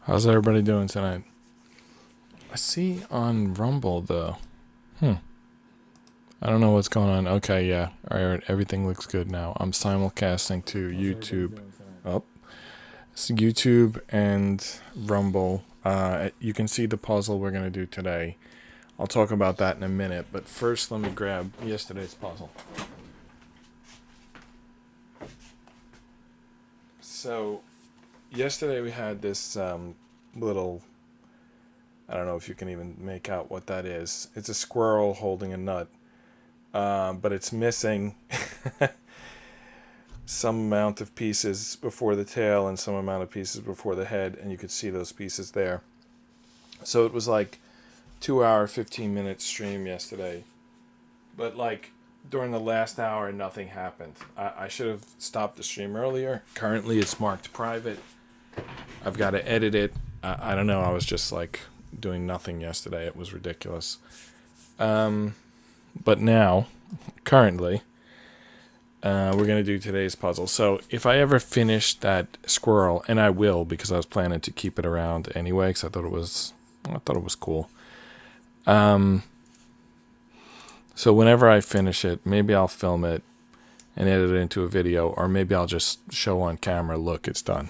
How's everybody doing tonight? I see on Rumble though. I don't know what's going on. Okay, yeah. Alright, everything looks good now. I'm simulcasting to YouTube. Oh. It's YouTube and Rumble. You can see the puzzle we're gonna do today. I'll talk about that in a minute, but first let me grab yesterday's puzzle. So yesterday we had this little, I don't know if you can even make out what that is. It's a squirrel holding a nut, but it's missing some amount of pieces before the tail and some amount of pieces before the head, and you could see those pieces there. So it was like 2 hour 15-minute stream yesterday, but like during the last hour nothing happened. I should have stopped the stream earlier. Currently it's marked private. I've got to edit it. I don't know, I was just like doing nothing yesterday. It was ridiculous. But now, currently, we're going to do today's puzzle. So if I ever finish that squirrel, and I will because I was planning to keep it around anyway because I thought it was cool. So whenever I finish it, maybe I'll film it and edit it into a video, or maybe I'll just show on camera, look, it's done.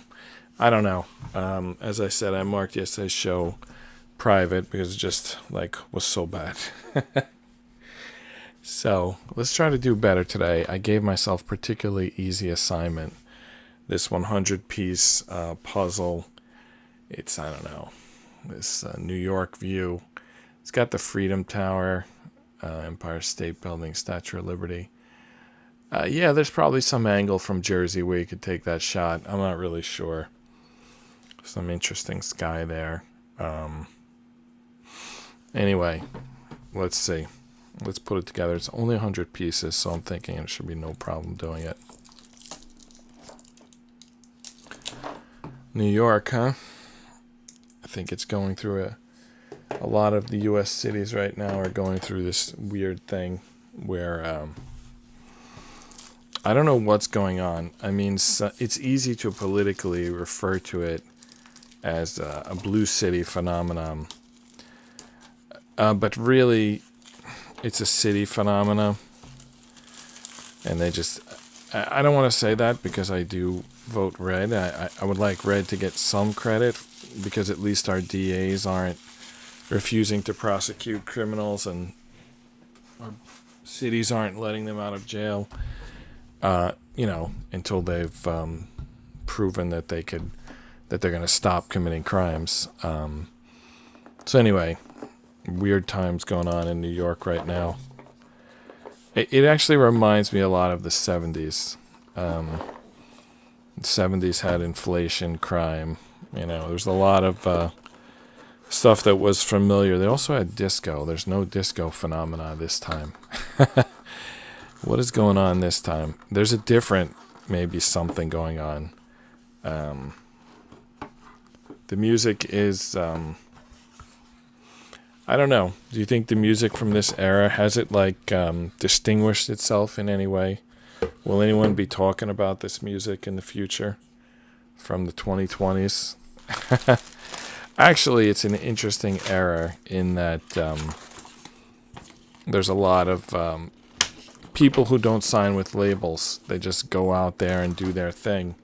I don't know. As I said, I marked yesterday's show private because it just like was so bad. So let's try to do better today. I gave myself particularly easy assignment. This 100-piece puzzle. It's, I don't know, this New York view. It's got the Freedom Tower, Empire State Building, Statue of Liberty. Yeah, there's probably some angle from Jersey where you could take that shot. I'm not really sure. Some interesting sky there. Anyway, let's see. Let's put it together. It's only 100 pieces, so I'm thinking it should be no problem doing it. New York, huh? I think it's going through a lot of the U.S. cities right now are going through this weird thing where I don't know what's going on. I mean, it's easy to politically refer to it as a blue city phenomenon. But really, it's a city phenomena. And they just... I don't want to say that because I do vote red. I would like red to get some credit because at least our DAs aren't refusing to prosecute criminals and our cities aren't letting them out of jail, until they've proven that they're going to stop committing crimes. So anyway, weird times going on in New York right now. It actually reminds me a lot of the 70s. The 70s had inflation, crime. There's a lot of stuff that was familiar. They also had disco. There's no disco phenomena this time. What is going on this time? There's a different, maybe something going on. The music is... I don't know. Do you think the music from this era, has it distinguished itself in any way? Will anyone be talking about this music in the future from the 2020s? Actually, it's an interesting era in that there's a lot of people who don't sign with labels. They just go out there and do their thing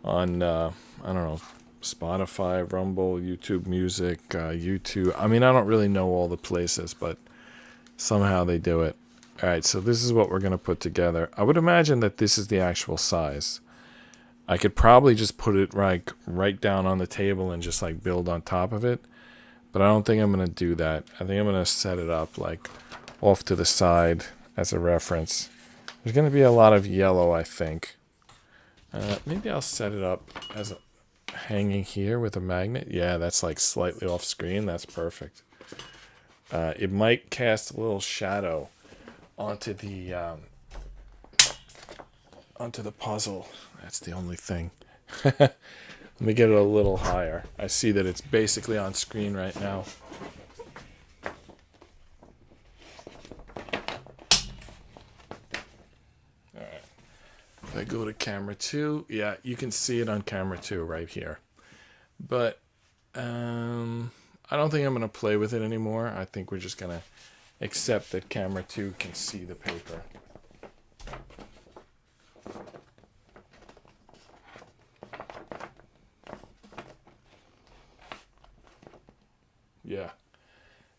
on, I don't know, Spotify, Rumble, YouTube Music, YouTube. I mean, I don't really know all the places, but somehow they do it. All right, so this is what we're going to put together. I would imagine that this is the actual size. I could probably just put it right down on the table and just build on top of it, but I don't think I'm going to do that. I think I'm going to set it up off to the side as a reference. There's going to be a lot of yellow, I think. Maybe I'll set it up as a hanging here with a magnet. Yeah, that's slightly off screen. That's perfect. It might cast a little shadow onto the puzzle. That's the only thing. Let me get it a little higher. I see that it's basically on screen right now. Alright. If I go to camera 2, yeah, you can see it on camera 2 right here. But I don't think I'm going to play with it anymore. I think we're just going to accept that camera 2 can see the paper.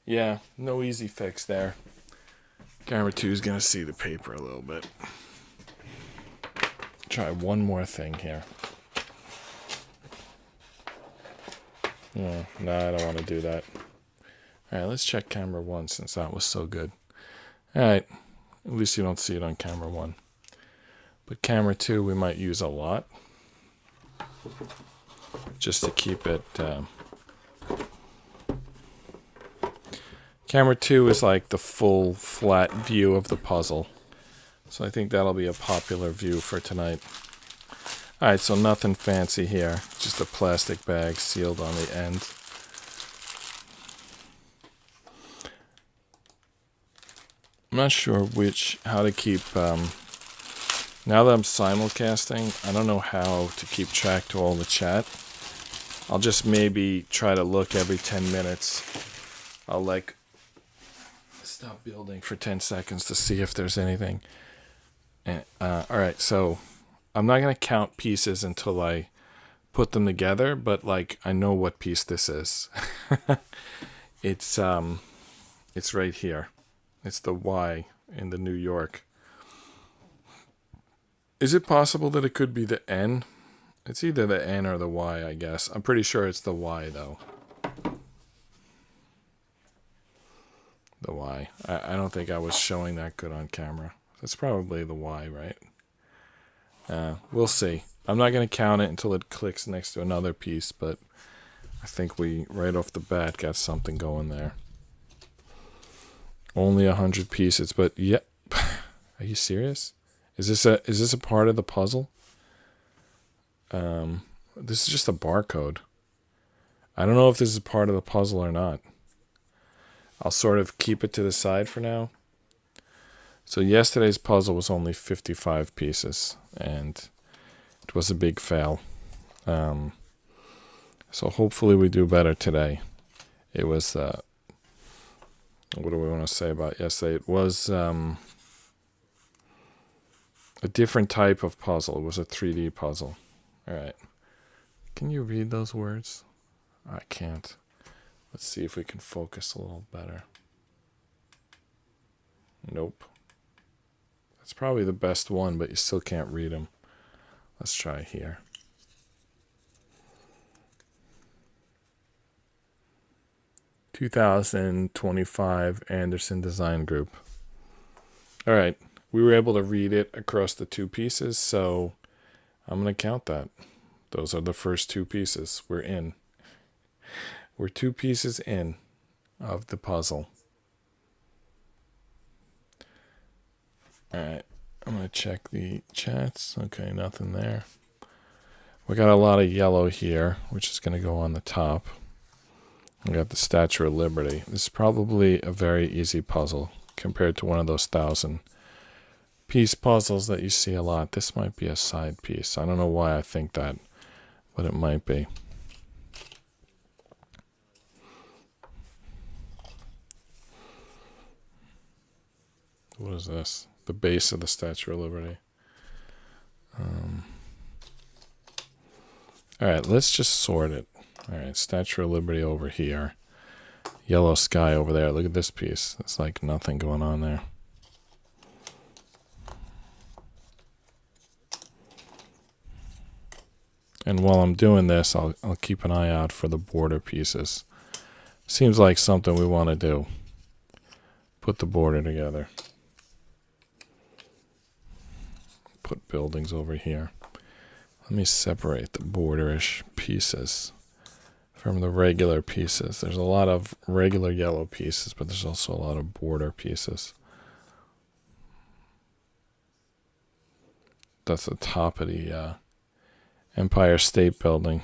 Yeah, no easy fix there. Camera 2 is going to see the paper a little bit. Try one more thing here. No, I don't want to do that. Alright, let's check camera 1 since that was so good. Alright, at least you don't see it on camera 1. But camera 2 we might use a lot. Just to keep it... Camera 2 is like the full flat view of the puzzle. So I think that'll be a popular view for tonight. Alright, so nothing fancy here. Just a plastic bag sealed on the end. I'm not sure how to keep... now that I'm simulcasting, I don't know how to keep track to all the chat. I'll just maybe try to look every 10 minutes. I'll like... stop building for 10 seconds to see if there's anything. Alright, so I'm not going to count pieces until I put them together, but like I know what piece this is. It's right here. It's the Y in the New York. Is it possible that it could be the N? It's either the N or the Y, I guess. I'm pretty sure it's the Y though. The Y. I don't think I was showing that good on camera. That's probably the Y, right? We'll see. I'm not going to count it until it clicks next to another piece, but I think we, right off the bat, got something going there. Only 100 pieces, but yeah. Are you serious? Is this a part of the puzzle? This is just a barcode. I don't know if this is part of the puzzle or not. I'll sort of keep it to the side for now. So yesterday's puzzle was only 55 pieces, and it was a big fail. So hopefully we do better today. It was, what do we want to say about yesterday? It was a different type of puzzle. It was a 3D puzzle. All right. Can you read those words? I can't. Let's see if we can focus a little better. Nope. That's probably the best one, but you still can't read them. Let's try here. "2025 Anderson Design Group." All right. We were able to read it across the two pieces, so I'm going to count that. Those are the first two pieces. We're in. We're 2 pieces in of the puzzle. Alright, I'm going to check the chats. Okay, nothing there. We got a lot of yellow here, which is going to go on the top. We got the Statue of Liberty. This is probably a very easy puzzle compared to one of those 1,000-piece puzzles that you see a lot. This might be a side piece. I don't know why I think that, but it might be. What is this? The base of the Statue of Liberty. Alright, let's just sort it. Alright, Statue of Liberty over here. Yellow sky over there. Look at this piece. It's like nothing going on there. And while I'm doing this, I'll keep an eye out for the border pieces. Seems like something we want to do. Put the border together. Put buildings over here. Let me separate the borderish pieces from the regular pieces. There's a lot of regular yellow pieces, but there's also a lot of border pieces. That's the top of the Empire State Building.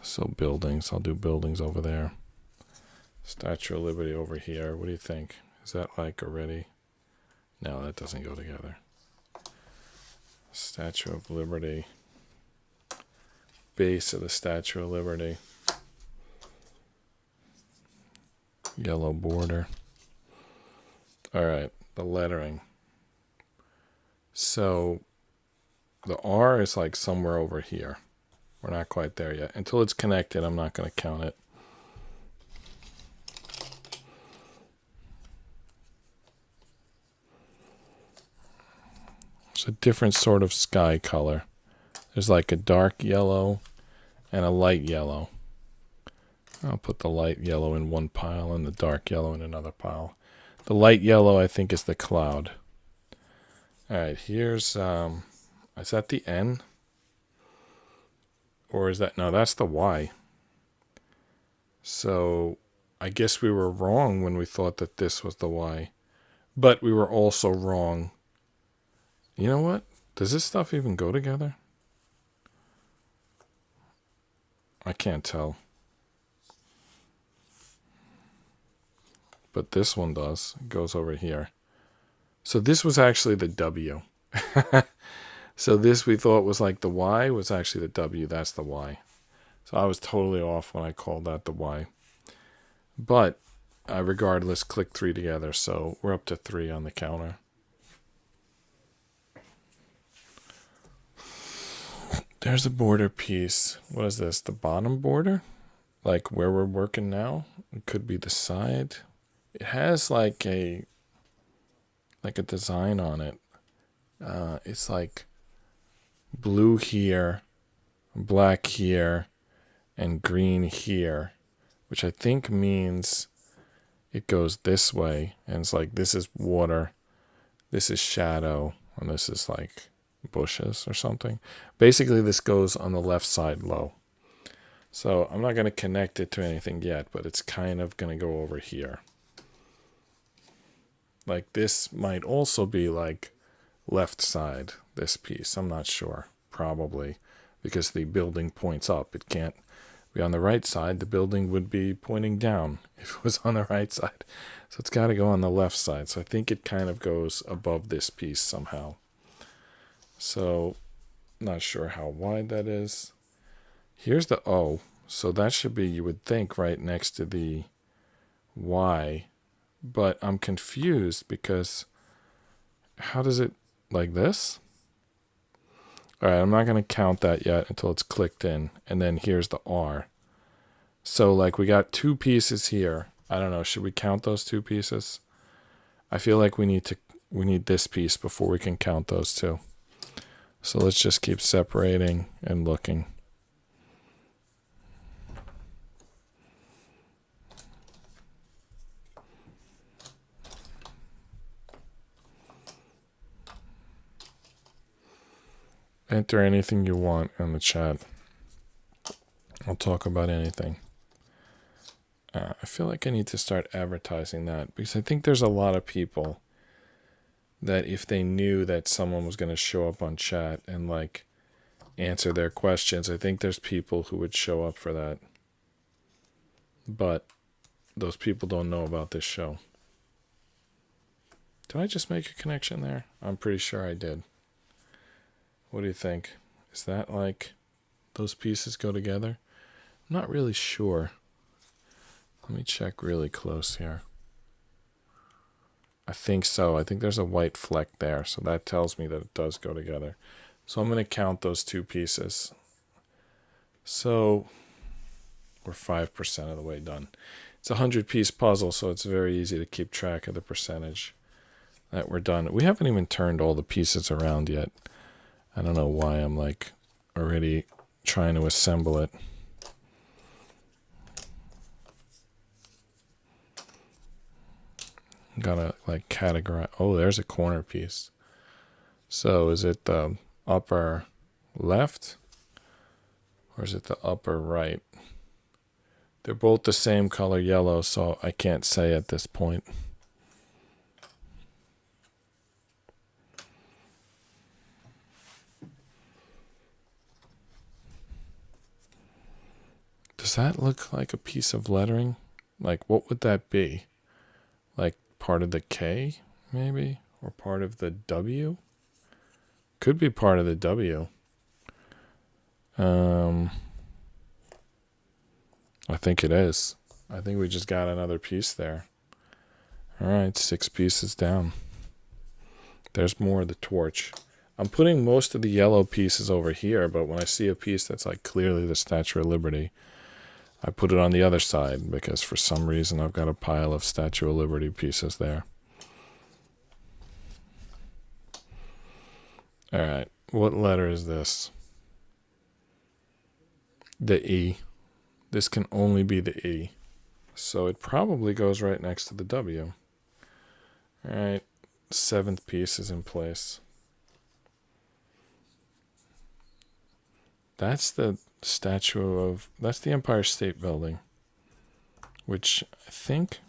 So buildings, I'll do buildings over there. Statue of Liberty over here. What do you think? Is that like already? No, that doesn't go together. Statue of Liberty. base of the Statue of Liberty. Yellow border. All right, the lettering. So the R is like somewhere over here. We're not quite there yet. Until it's connected, I'm not going to count it. It's a different sort of sky color. There's like a dark yellow and a light yellow. I'll put the light yellow in one pile and the dark yellow in another pile. The light yellow, I think, is the cloud. All right, here's, is that the N? Or is that, no, that's the Y. So I guess we were wrong when we thought that this was the Y. But we were also wrong. You know what? Does this stuff even go together? I can't tell. But this one does. It goes over here. So this was actually the W. So this we thought was like the Y was actually the W. That's the Y. So I was totally off when I called that the Y. But regardless, click 3 together. So we're up to 3 on the counter. There's a border piece. What is this? The bottom border? Like where we're working now? It could be the side. It has like a design on it. It's like blue here, black here, and green here, which I think means it goes this way. And it's like this is water, this is shadow, and this is like bushes or something. Basically, this goes on the left side low. So I'm not going to connect it to anything yet, but it's kind of going to go over here. Like this might also be like left side, this piece. I'm not sure. Probably because the building points up. It can't be on the right side. The building would be pointing down if it was on the right side. So it's got to go on the left side. So I think it kind of goes above this piece somehow. So not sure how wide that is. Here's the O. So that should be, you would think, right next to the Y. But I'm confused because how does it, like this? All right, I'm not going to count that yet until it's clicked in. And then here's the R. So like we got 2 pieces here. I don't know, should we count those 2 pieces? I feel like we need this piece before we can count those 2. So let's just keep separating and looking. Enter anything you want in the chat. I'll talk about anything. I feel like I need to start advertising that because I think there's a lot of people that if they knew that someone was going to show up on chat and like answer their questions, I think there's people who would show up for that. But those people don't know about this show. Did I just make a connection there? I'm pretty sure I did. What do you think? Is that like those pieces go together? I'm not really sure. Let me check really close here. I think so. I think there's a white fleck there. So that tells me that it does go together. So I'm going to count those 2 pieces. So we're 5% of the way done. It's a 100-piece puzzle, so it's very easy to keep track of the percentage that we're done. We haven't even turned all the pieces around yet. I don't know why I'm like already trying to assemble it. Gotta like categorize. Oh, there's a corner piece. So is it the upper left or is it the upper right? They're both the same color yellow, so I can't say at this point. Does that look like a piece of lettering? Like, what would that be? Like part of the K, maybe? Or part of the W? Could be part of the W. I think it is. I think we just got another piece there. All right, 6 pieces down. There's more of the torch. I'm putting most of the yellow pieces over here, but when I see a piece that's like clearly the Statue of Liberty, I put it on the other side because for some reason I've got a pile of Statue of Liberty pieces there. All right, what letter is this? The E. This can only be the E. So it probably goes right next to the W. All right, 7th piece is in place. That's the that's the Empire State Building, which I think,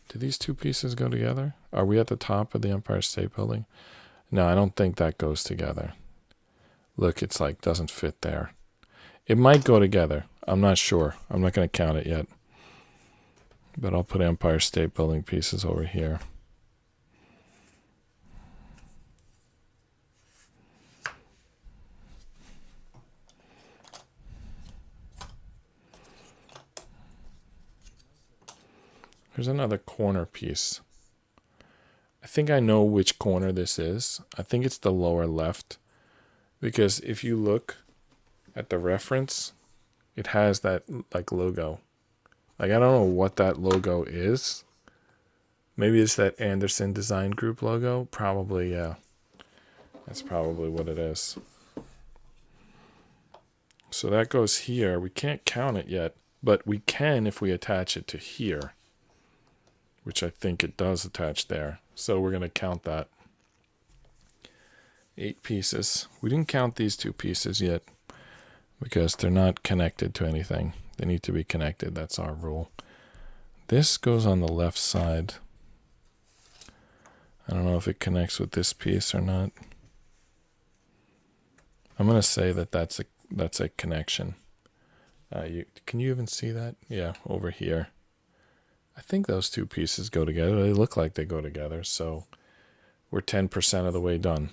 do these 2 pieces go together? Are we at the top of the Empire State Building? No, I don't think that goes together. Look, it's like doesn't fit there. It might go together. I'm not sure. I'm not going to count it yet. But I'll put Empire State Building pieces over here. Here's another corner piece. I think I know which corner this is. I think it's the lower left. Because if you look at the reference, it has that like logo. Like I don't know what that logo is. Maybe it's that Anderson Design Group logo. Probably, yeah. That's probably what it is. So that goes here. We can't count it yet, but we can if we attach it to here, which I think it does attach there. So we're going to count that. 8 pieces. We didn't count these 2 pieces yet because they're not connected to anything. They need to be connected. That's our rule. This goes on the left side. I don't know if it connects with this piece or not. I'm going to say that that's a connection. Can you even see that? Yeah, over here. I think those 2 pieces go together. They look like they go together, so we're 10% of the way done.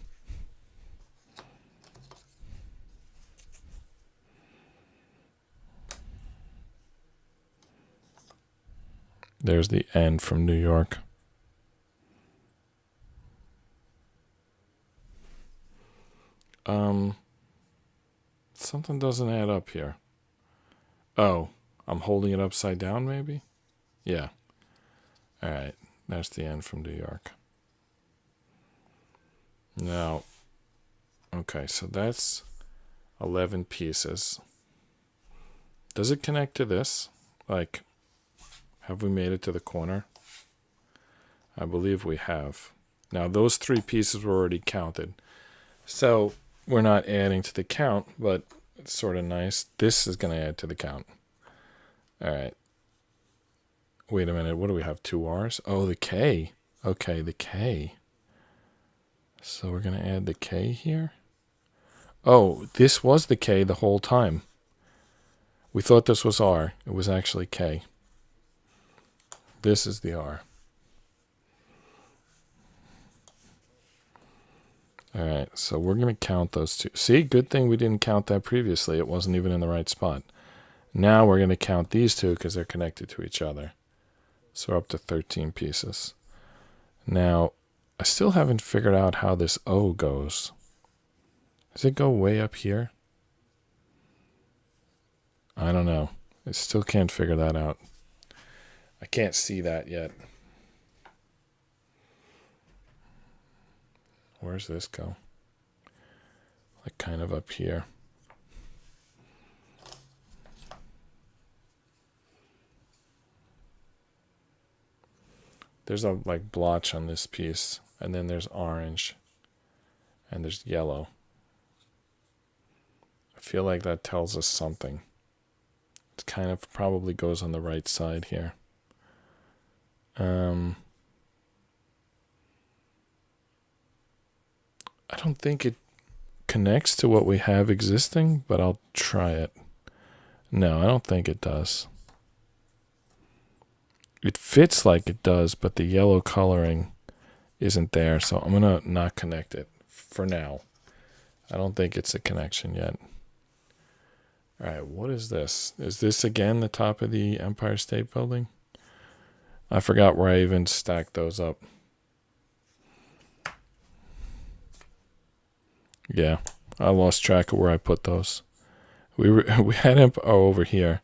There's the N from New York. Something doesn't add up here. Oh, I'm holding it upside down maybe? Yeah. All right, there's the N from New York. Now, okay, so that's 11 pieces. Does it connect to this? Like, have we made it to the corner? I believe we have. Now, those 3 pieces were already counted. So, we're not adding to the count, but it's sort of nice. This is going to add to the count. All right. Wait a minute. What do we have? 2 R's? Oh, the K. Okay, the K. So we're going to add the K here. Oh, this was the K the whole time. We thought this was R. It was actually K. This is the R. All right, so we're going to count those 2. See, good thing we didn't count that previously. It wasn't even in the right spot. Now we're going to count these 2 because they're connected to each other. So we're up to 13 pieces. Now, I still haven't figured out how this O goes. Does it go way up here? I don't know. I still can't figure that out. I can't see that yet. Where's this go? Like kind of up here. There's a like blotch on this piece, and then there's orange, and there's yellow. I feel like that tells us something. It kind of probably goes on the right side here. I don't think it connects to what we have existing, but I'll try it. No, I don't think it does. It fits like it does, but the yellow coloring isn't there, so I'm going to not connect it for now. I don't think it's a connection yet. All right, what is this? Is this again the top of the Empire State Building? I forgot where I even stacked those up. Yeah, I lost track of where I put those. We had them over here.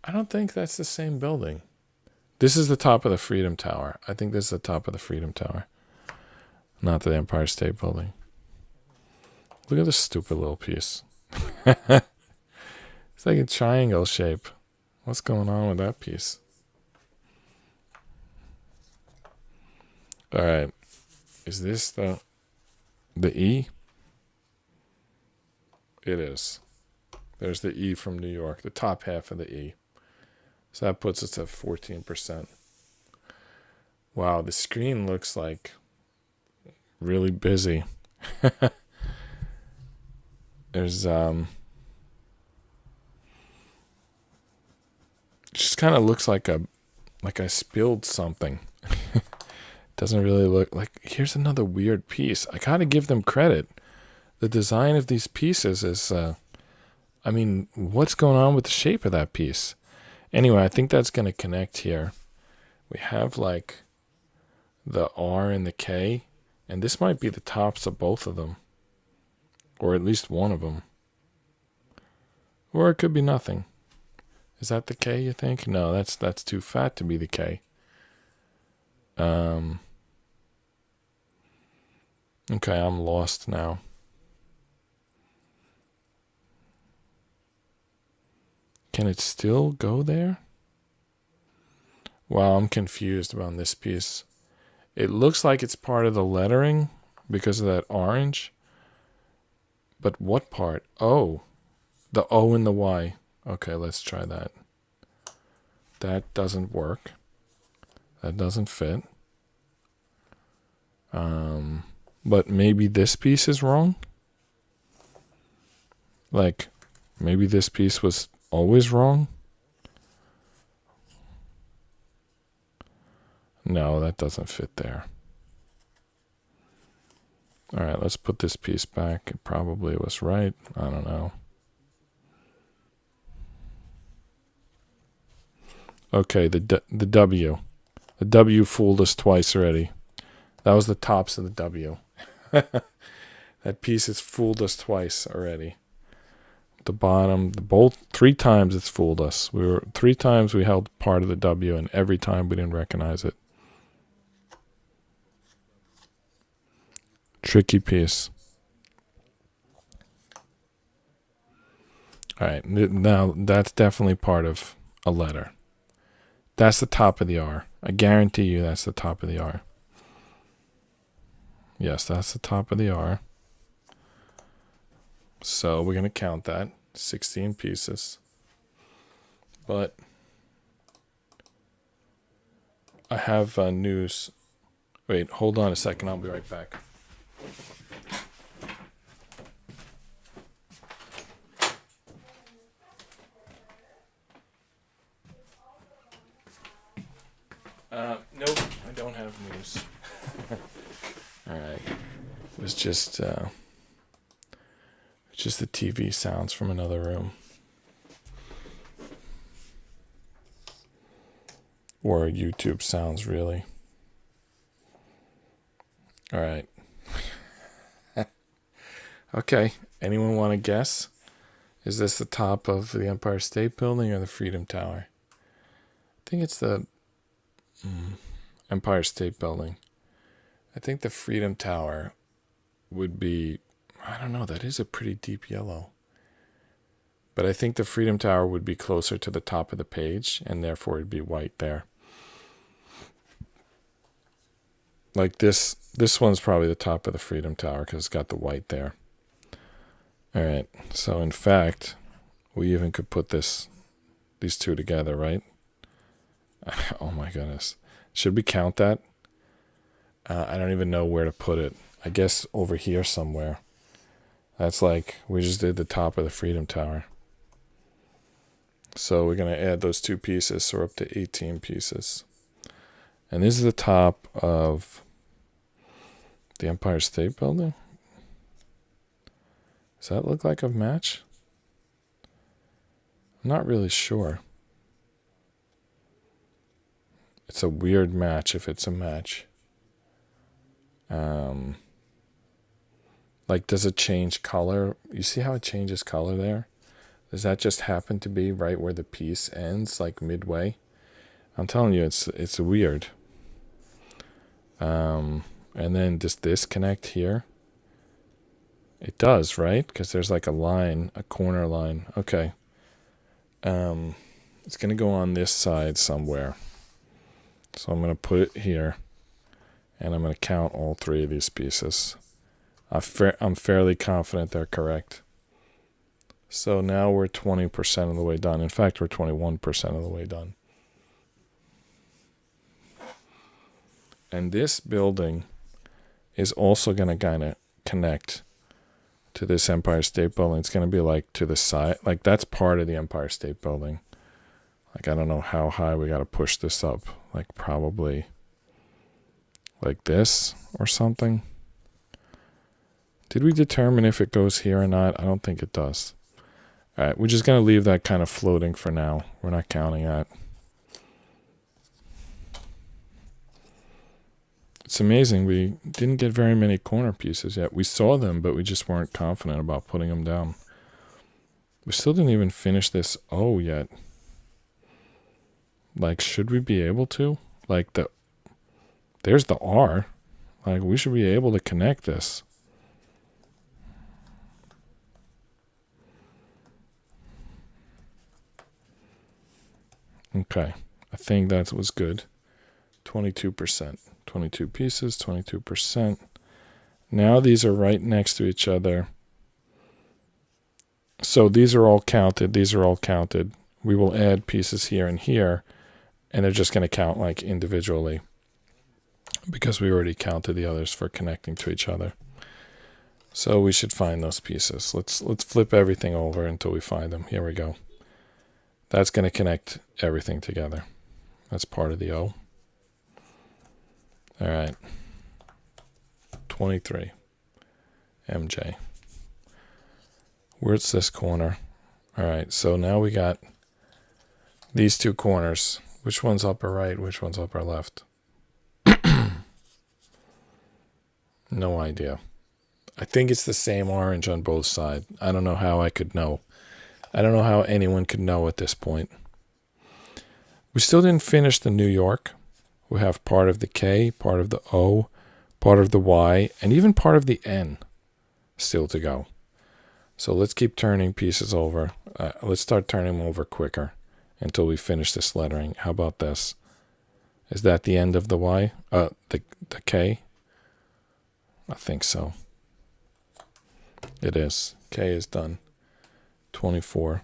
I don't think that's the same building. This is the top of the Freedom Tower. I think this is the top of the Freedom Tower, not the Empire State Building. Look at this stupid little piece. It's like a triangle shape. What's going on with that piece? All right. Is this the E? It is. There's the E from New York, the top half of the E. So that puts us at 14%. Wow, the screen looks like really busy. There's just kind of looks like I spilled something. Doesn't really look like. Here's another weird piece. I gotta give them credit. The design of these pieces is I mean, what's going on with the shape of that piece? Anyway, I think that's going to connect here. We have like the R and the K, and this might be the tops of both of them, or at least one of them. Or it could be nothing. Is that the K, you think? No, that's too fat to be the K. Okay, I'm lost now. Can it still go there? Wow, I'm confused about this piece. It looks like it's part of the lettering because of that orange. But what part? Oh, the O and the Y. Okay, let's try that. That doesn't work. That doesn't fit. But maybe this piece is wrong? Like, maybe this piece was always wrong? No, that doesn't fit there. All right, let's put this piece back. It probably was right. I don't know. Okay, the W. The W fooled us twice already. That was the tops of the W. That piece has fooled us twice already. The bottom, the both, 3 times it's fooled us. 3 times we held part of the W, and every time we didn't recognize it. Tricky piece. All right, now that's definitely part of a letter. That's the top of the R. I guarantee you that's the top of the R. Yes, that's the top of the R. So we're going to count that. 16 pieces. But I have news. Wait, hold on a second. I'll be right back. Nope, I don't have news. All right. It was just the TV sounds from another room. Or YouTube sounds, really. All right. Okay. Anyone want to guess? Is this the top of the Empire State Building or the Freedom Tower? I think it's the Empire State Building. I think the Freedom Tower would be, I don't know, that is a pretty deep yellow. But I think the Freedom Tower would be closer to the top of the page, and therefore it'd be white there. Like this one's probably the top of the Freedom Tower because it's got the white there. All right, so in fact, we even could put these two together, right? Oh my goodness. Should we count that? I don't even know where to put it. I guess over here somewhere. That's like, we just did the top of the Freedom Tower. So we're going to add those 2 pieces, so we're up to 18 pieces. And this is the top of the Empire State Building. Does that look like a match? I'm not really sure. It's a weird match if it's a match. Like, does it change color? You see how it changes color there? Does that just happen to be right where the piece ends, like midway? I'm telling you, it's weird. And then does this connect here? It does, right? Because there's like a line, a corner line. Okay. It's going to go on this side somewhere. So I'm going to put it here. And I'm going to count all three of these pieces. I'm fairly confident they're correct. So now we're 20% of the way done. In fact, we're 21% of the way done. And this building is also going to kind of connect to this Empire State Building. It's going to be like to the side. Like, that's part of the Empire State Building. Like, I don't know how high we got to push this up. Like, probably like this or something. Did we determine if it goes here or not? I don't think it does. All right, we're just going to leave that kind of floating for now. We're not counting that. It's amazing. We didn't get very many corner pieces yet. We saw them, but we just weren't confident about putting them down. We still didn't even finish this O yet. Like, should we be able to? Like, there's the R. Like, we should be able to connect this. Okay, I think that was good. 22%. 22 pieces, 22%. Now these are right next to each other. So these are all counted. These are all counted. We will add pieces here and here, and they're just going to count like individually because we already counted the others for connecting to each other. So we should find those pieces. Let's flip everything over until we find them. Here we go. That's going to connect everything together. That's part of the O. All right. 23. MJ. Where's this corner? All right, so now we got these two corners. Which one's upper right? Which one's upper left? No idea. I think it's the same orange on both sides. I don't know how I could know. I don't know how anyone could know at this point. We still didn't finish the New York. We have part of the K, part of the O, part of the Y, and even part of the N still to go. So let's keep turning pieces over. Let's start turning them over quicker until we finish this lettering. How about this? Is that the end of the Y? The K? I think so. It is. K is done. 24.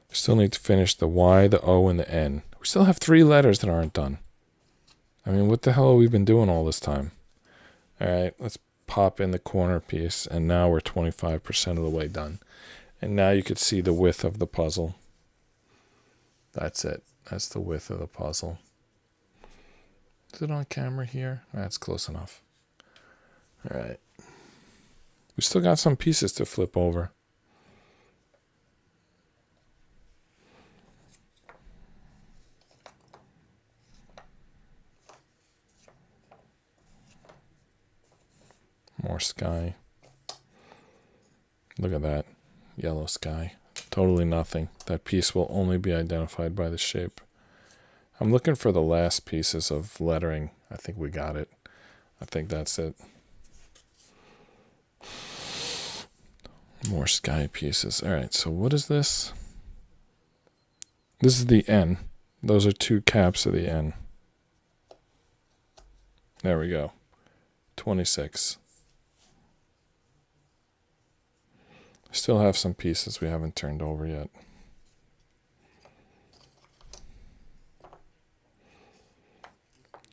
We still need to finish the Y, the O, and the N. We still have 3 letters that aren't done. I mean, what the hell have we been doing all this time? All right, let's pop in the corner piece, and now we're 25% of the way done. And now you could see the width of the puzzle. That's it. That's the width of the puzzle. Is it on camera here? That's close enough. All right. We still got some pieces to flip over. More sky. Look at that. Yellow sky. Totally nothing. That piece will only be identified by the shape. I'm looking for the last pieces of lettering. I think we got it. I think that's it. More sky pieces. All right, so what is this? This is the N. Those are 2 caps of the N. There we go. 26. Still have some pieces we haven't turned over yet.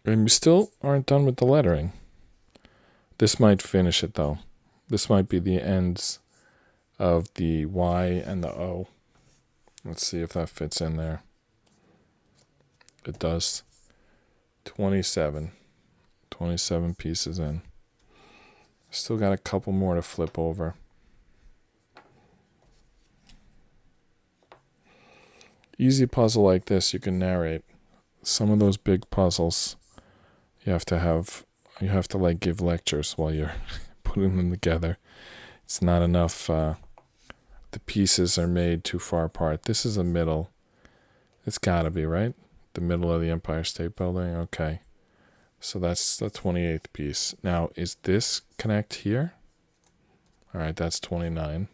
And we still aren't done with the lettering. This might finish it though. This might be the ends of the Y and the O. Let's see if that fits in there. It does. 27. 27 pieces in. Still got a couple more to flip over. Easy puzzle like this, you can narrate. Some of those big puzzles, you have to like give lectures while you're putting them together. It's not enough. The pieces are made too far apart. This is the middle. It's got to be, right? The middle of the Empire State Building. Okay. So that's the 28th piece. Now, is this connect here? All right, that's 29.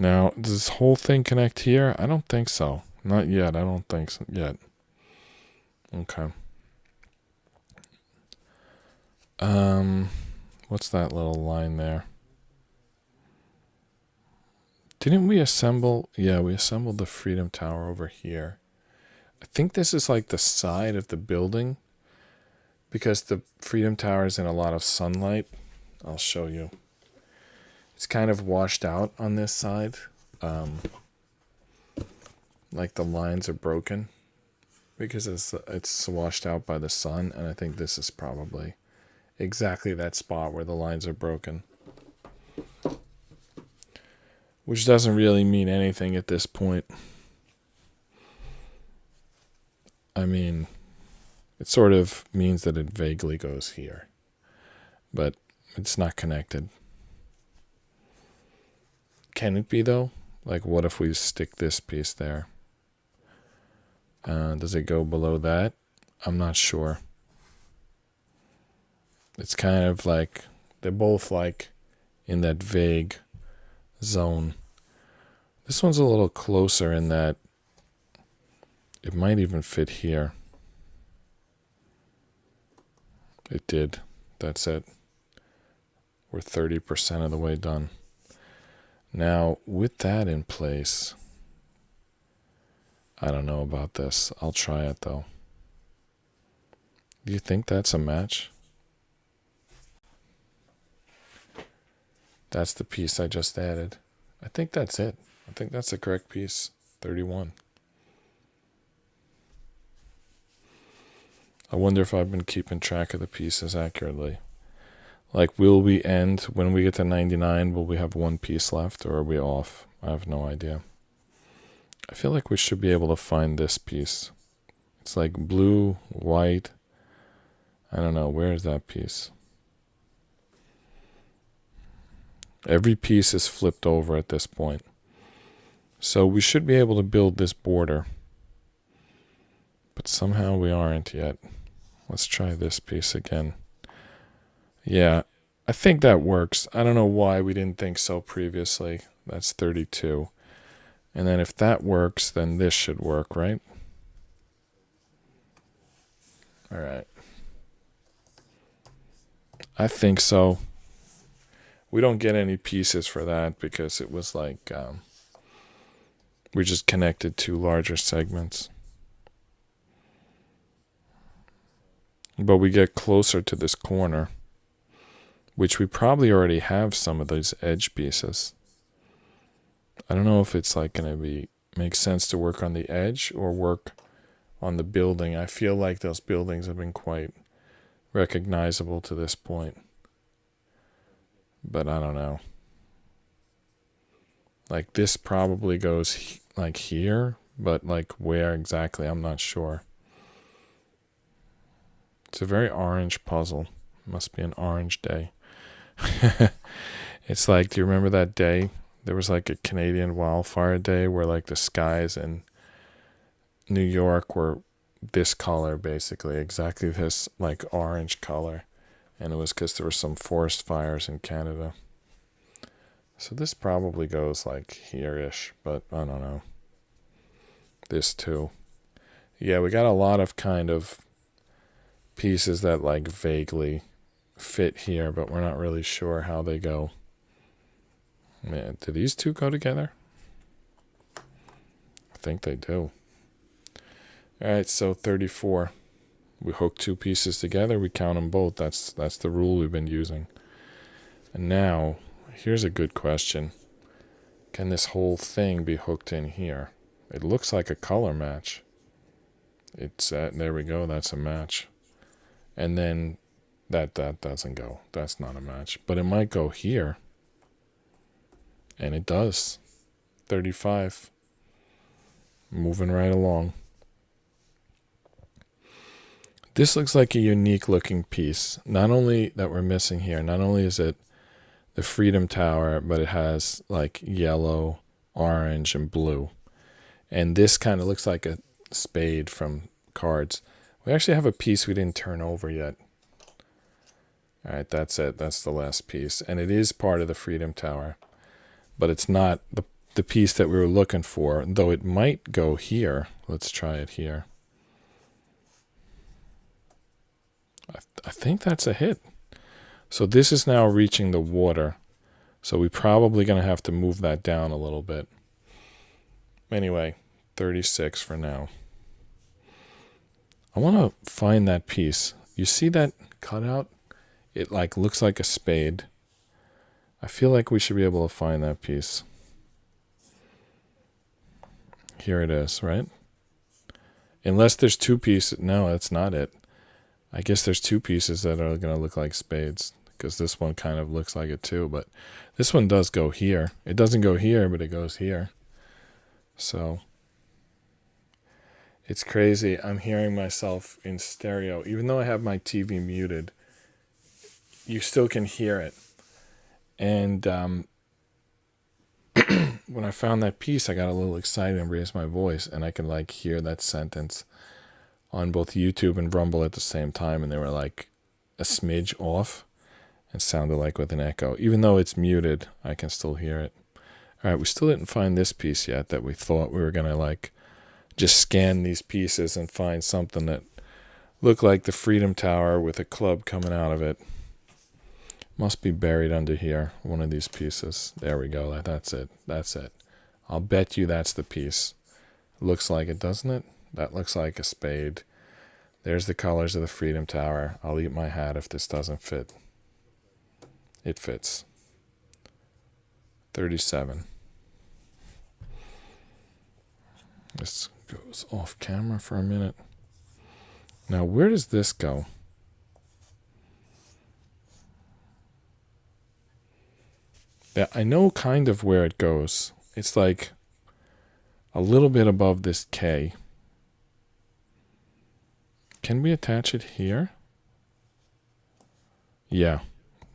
Now, does this whole thing connect here? I don't think so. Not yet. I don't think so yet. Okay. What's that little line there? Didn't we assemble? Yeah, we assembled the Freedom Tower over here. I think this is like the side of the building because the Freedom Tower is in a lot of sunlight. I'll show you. It's kind of washed out on this side. Like the lines are broken because it's washed out by the sun, and I think this is probably exactly that spot where the lines are broken. Which doesn't really mean anything at this point. I mean, it sort of means that it vaguely goes here, but it's not connected. Can it be, though? Like, what if we stick this piece there? Does it go below that? I'm not sure. It's kind of like, they're both like in that vague zone. This one's a little closer in that it might even fit here. It did. That's it. We're 30% of the way done. Now, with that in place, I don't know about this. I'll try it, though. Do you think that's a match? That's the piece I just added. I think that's it. I think that's the correct piece. 31. I wonder if I've been keeping track of the pieces accurately. Like, will we end, when we get to 99, will we have one piece left, or are we off? I have no idea. I feel like we should be able to find this piece. It's like blue, white. I don't know, where is that piece? Every piece is flipped over at this point. So we should be able to build this border. But somehow we aren't yet. Let's try this piece again. Yeah, I think that works. I don't know why we didn't think so previously. That's 32. And then if that works, then this should work, right? All right. I think so. We don't get any pieces for that because it was like we just connected two larger segments. But we get closer to this corner, which we probably already have some of those edge pieces. I don't know if it's like going to make sense to work on the edge or work on the building. I feel like those buildings have been quite recognizable to this point. But I don't know. Like this probably goes like here, but like where exactly, I'm not sure. It's a very orange puzzle. Must be an orange day. It's like, do you remember that day? There was like a Canadian wildfire day where like the skies in New York were this color, basically, exactly this like orange color. And it was because there were some forest fires in Canada. So this probably goes like here-ish, but I don't know. This too. Yeah, we got a lot of kind of pieces that like vaguely fit here, but we're not really sure how they go. Man, do these two go together? I think they do. All right, so 34. We hook two pieces together, we count them both. That's the rule we've been using. And now, here's a good question. Can this whole thing be hooked in here? It looks like a color match. It's there we go, that's a match. And then that doesn't go. That's not a match. But it might go here. And it does. 35. Moving right along. This looks like a unique looking piece. Not only that we're missing here, not only is it the Freedom Tower, but it has like yellow, orange, and blue. And this kind of looks like a spade from cards. We actually have a piece we didn't turn over yet. All right, that's it. That's the last piece. And it is part of the Freedom Tower. But it's not the piece that we were looking for, though it might go here. Let's try it here. I think that's a hit. So this is now reaching the water. So we're probably going to have to move that down a little bit. Anyway, 36 for now. I want to find that piece. You see that cutout? It like looks like a spade. I feel like we should be able to find that piece. Here it is, right? Unless there's two pieces. No, that's not it. I guess there's two pieces that are going to look like spades, because this one kind of looks like it too, but this one does go here. It doesn't go here, but it goes here. So it's crazy. I'm hearing myself in stereo. Even though I have my TV muted, you still can hear it. And when I found that piece, I got a little excited and raised my voice, and I could like hear that sentence on both YouTube and Rumble at the same time, and they were like a smidge off. It sounded like with an echo. Even though it's muted, I can still hear it. All right, we still didn't find this piece yet that we thought we were going to like just scan these pieces and find something that looked like the Freedom Tower with a club coming out of it. Must be buried under here, one of these pieces. There we go. That's it. That's it. I'll bet you that's the piece. Looks like it, doesn't it? That looks like a spade. There's the colors of the Freedom Tower. I'll eat my hat if this doesn't fit. It fits. 37. This goes off camera for a minute. Now, where does this go? Yeah, I know kind of where it goes. It's like a little bit above this K. Can we attach it here? Yeah.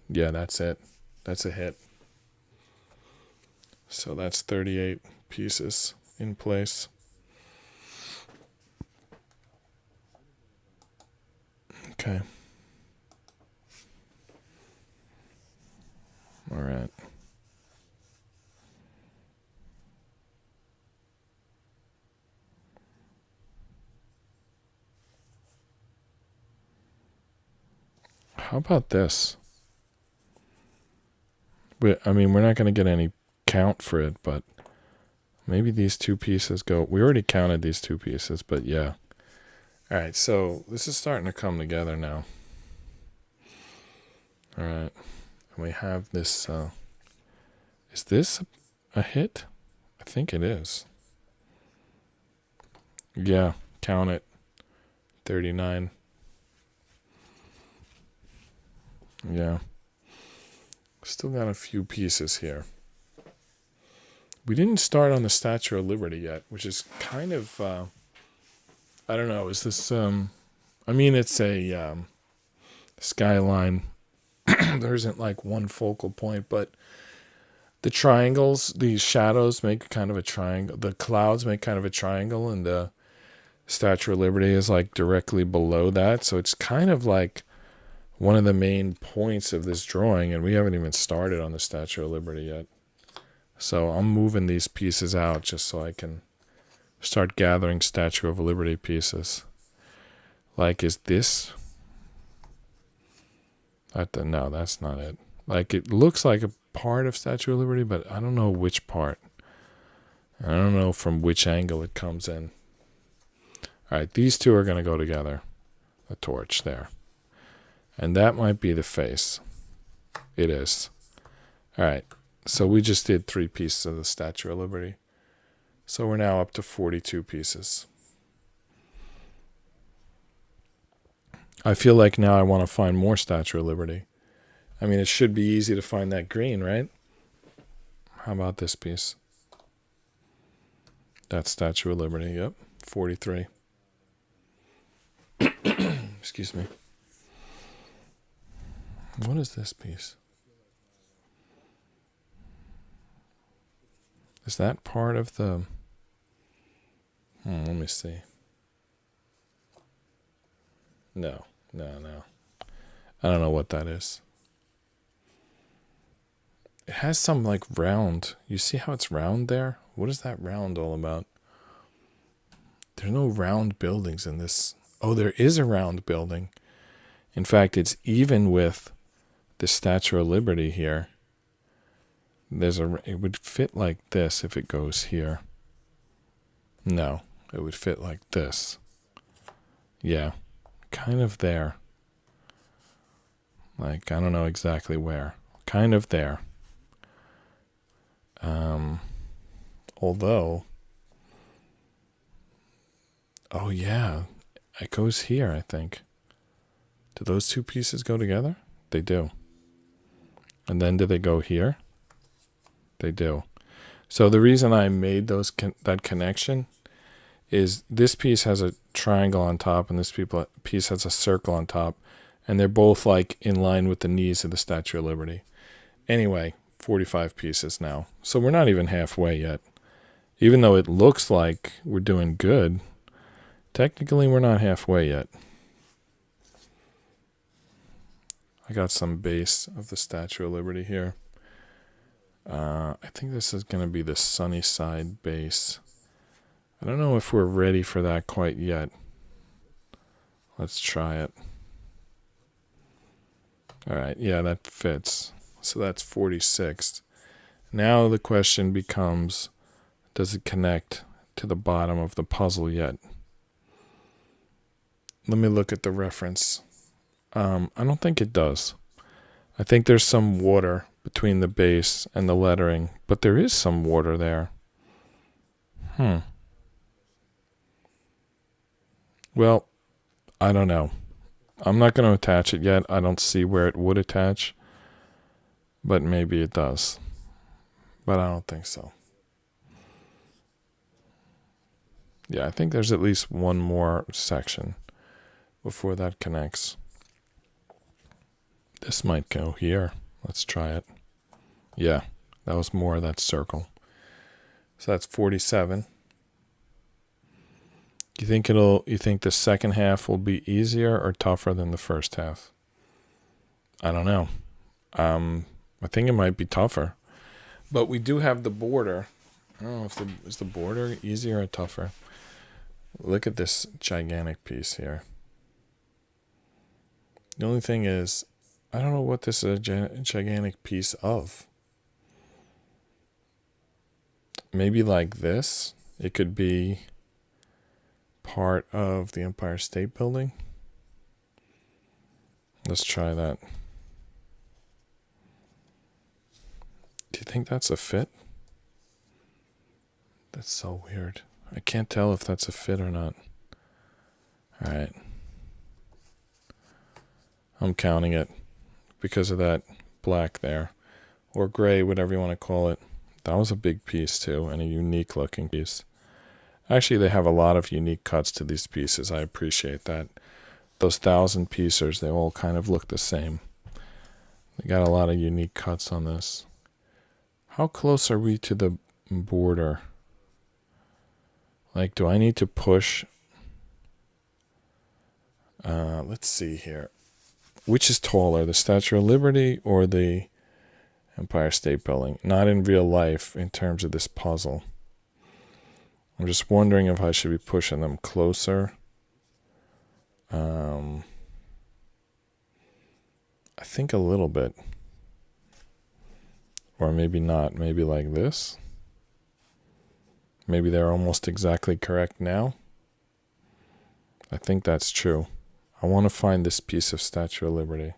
Yeah, that's it. That's a hit. So that's 38 pieces in place. Okay. All right. How about this? I mean, we're not going to get any count for it, but maybe these two pieces go. We already counted these two pieces, but yeah. All right, so this is starting to come together now. All right, and we have this. Is this a hit? I think it is. Yeah, count it. 39. Yeah. Still got a few pieces here. We didn't start on the Statue of Liberty yet, which is kind of, I don't know, is this, I mean, it's a skyline. There isn't like one focal point, but the triangles, these shadows make kind of a triangle. The clouds make kind of a triangle, and the Statue of Liberty is like directly below that. So it's kind of like one of the main points of this drawing, and we haven't even started on the Statue of Liberty yet. So I'm moving these pieces out just so I can start gathering Statue of Liberty pieces. Like, is this? No, that's not it. Like, it looks like a part of Statue of Liberty, but I don't know which part. I don't know from which angle it comes in. All right, these two are going to go together. A torch there. And that might be the face. It is. All right. So we just did 3 pieces of the Statue of Liberty. So we're now up to 42 pieces. I feel like now I want to find more Statue of Liberty. I mean, it should be easy to find that green, right? How about this piece? That's Statue of Liberty, yep. 43. Excuse me. What is this piece? Is that part of the... let me see. No. I don't know what that is. It has some like round. You see how it's round there? What is that round all about? There's no round buildings in this. Oh, there is a round building. In fact, it's even with the Statue of Liberty here. It would fit like this if it goes here. No, it would fit like this. Yeah, kind of there. Like, I don't know exactly where. Kind of there. Although, oh yeah, it goes here, I think. Do those two pieces go together? They do. And then do they go here? They do. So the reason I made that connection is this piece has a triangle on top and this piece has a circle on top, and they're both like in line with the knees of the Statue of Liberty. Anyway, 45 pieces now. So we're not even halfway yet. Even though it looks like we're doing good, technically we're not halfway yet. I got some base of the Statue of Liberty here. I think this is going to be the sunny side base. I don't know if we're ready for that quite yet. Let's try it. All right, yeah, that fits. So that's 46. Now the question becomes, does it connect to the bottom of the puzzle yet? Let me look at the reference. I don't think it does. I think there's some water between the base and the lettering, but there is some water there. Well, I don't know. I'm not going to attach it yet. I don't see where it would attach, but maybe it does. But I don't think so. Yeah, I think there's at least one more section before that connects. This might go here. Let's try it. Yeah, that was more of that circle. So that's 47. You think the second half will be easier or tougher than the first half? I don't know. I think it might be tougher. But we do have the border. I don't know if is the border easier or tougher. Look at this gigantic piece here. The only thing is, I don't know what this is a gigantic piece of. Maybe like this. It could be part of the Empire State Building. Let's try that. Do you think that's a fit? That's so weird. I can't tell if that's a fit or not. All right. I'm counting it because of that black there, or gray, whatever you want to call it. That was a big piece too, and a unique looking piece. Actually, they have a lot of unique cuts to these pieces. I appreciate that. Those 1,000 piecers, they all kind of look the same. They got a lot of unique cuts on this. How close are we to the border? Like, do I need to push? Let's see here. Which is taller, the Statue of Liberty or the Empire State Building? Not in real life in terms of this puzzle. I'm just wondering if I should be pushing them closer. I think a little bit. Or maybe not. Maybe like this. Maybe they're almost exactly correct now. I think that's true. I want to find this piece of Statue of Liberty.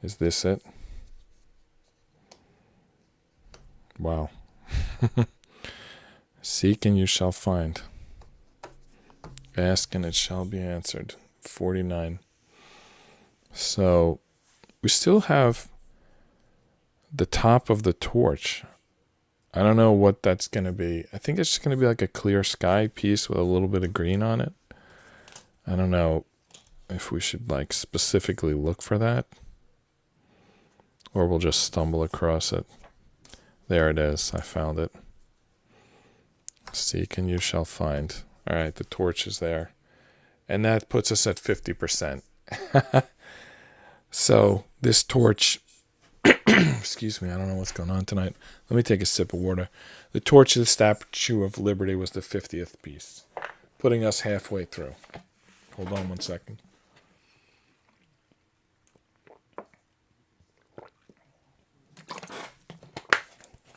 Is this it? Wow. Seek and you shall find. Ask and it shall be answered. 49. So we still have the top of the torch. I don't know what that's going to be. I think it's just going to be like a clear sky piece with a little bit of green on it. I don't know if we should like specifically look for that, or we'll just stumble across it. There it is. I found it. Seek and you shall find. All right, the torch is there. And that puts us at 50%. So this torch, excuse me, I don't know what's going on tonight. Let me take a sip of water. The torch of the Statue of Liberty was the 50th piece, putting us halfway through. Hold on 1 second.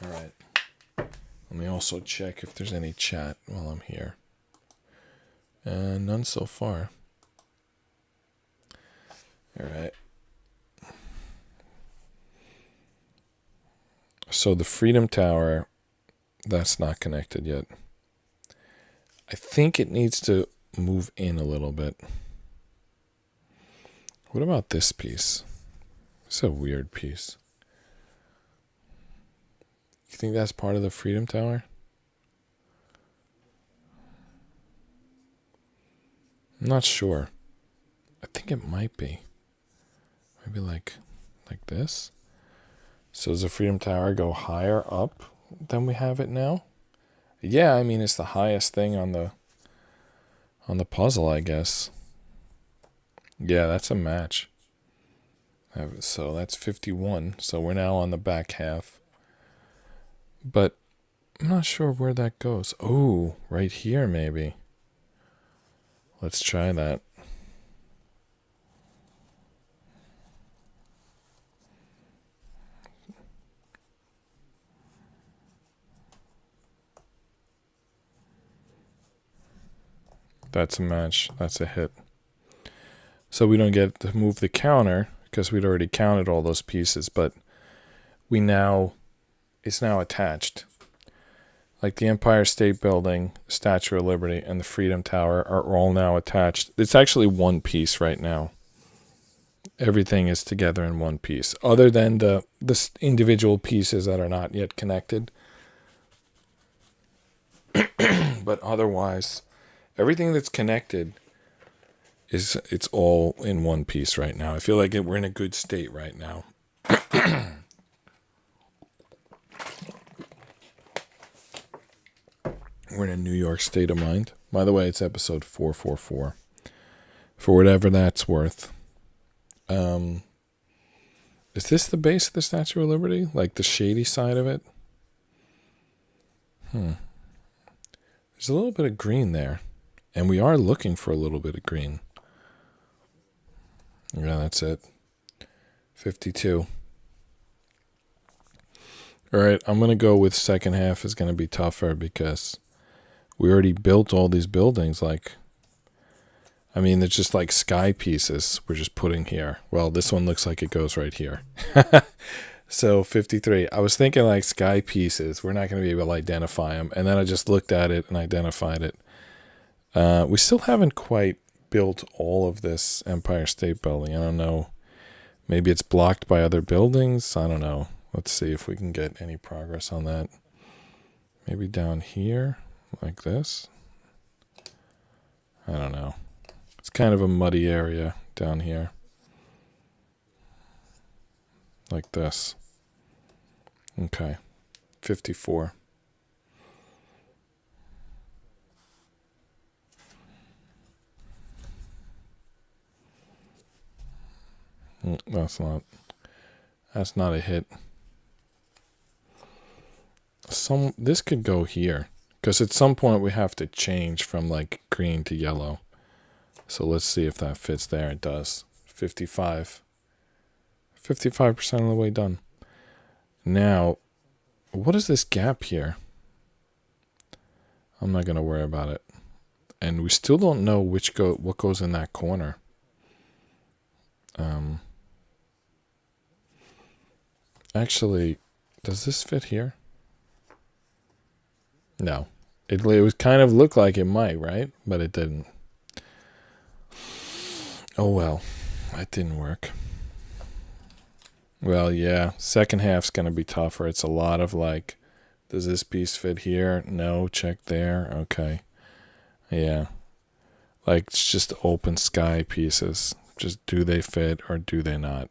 All right. Let me also check if there's any chat while I'm here. None so far. All right. So the Freedom Tower, that's not connected yet. I think it needs to move in a little bit. What about this piece? It's a weird piece. You think that's part of the Freedom Tower? I'm not sure. I think it might be. Maybe like this. So does the Freedom Tower go higher up than we have it now? Yeah, I mean it's the highest thing on the puzzle, I guess. Yeah, that's a match. So that's 51. So we're now on the back half. But I'm not sure where that goes. Oh, right here maybe. Let's try that. That's a match. That's a hit. So we don't get to move the counter because we'd already counted all those pieces, but it's now attached. Like the Empire State Building, Statue of Liberty, and the Freedom Tower are all now attached. It's actually one piece right now. Everything is together in one piece, other than the individual pieces that are not yet connected. But otherwise, everything that's connected it's all in one piece right now. I feel like we're in a good state right now. We're in a New York state of mind. By the way, it's episode 444. For whatever that's worth. Is this the base of the Statue of Liberty? Like the shady side of it? There's a little bit of green there. And we are looking for a little bit of green. Yeah, that's it. 52. All right, I'm going to go with second half is going to be tougher because we already built all these buildings. They're just like sky pieces we're just putting here. Well, this one looks like it goes right here. So 53. I was thinking like sky pieces. We're not going to be able to identify them. And then I just looked at it and identified it. We still haven't quite built all of this Empire State Building. I don't know. Maybe it's blocked by other buildings. I don't know. Let's see if we can get any progress on that. Maybe down here, like this. I don't know. It's kind of a muddy area down here. Like this. Okay. 54. That's not a hit. This could go here because at some point we have to change from like green to yellow. So let's see if that fits there. It does. 55. 55% of the way done. Now, what is this gap here? I'm not going to worry about it. And we still don't know what goes in that corner. Actually, does this fit here? No. It was kind of looked like it might, right? But it didn't. Oh well. That didn't work. Well, yeah. Second half's going to be tougher. It's a lot of like Does this piece fit here? No. Check there. Okay. Yeah. Like, it's just open sky pieces. Just do they fit or do they not?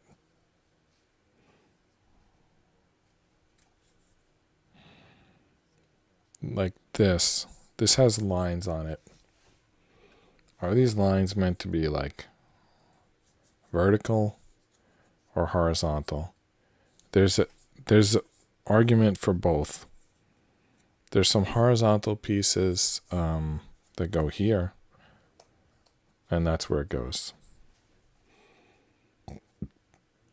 Like this. This has lines on it. Are these lines meant to be like vertical or horizontal? There's an argument for both. There's some horizontal pieces that go here, and that's where it goes.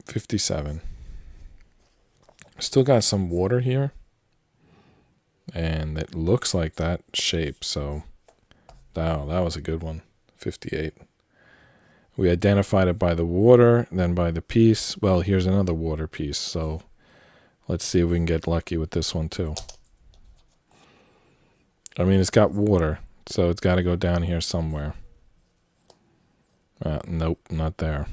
57. Still got some water here, and it looks like that shape, so wow, that was a good one. 58. We identified it by the water, then by the piece. Well, here's another water piece, so let's see if we can get lucky with this one too. I mean, it's got water, so it's got to go down here somewhere. Nope, not there.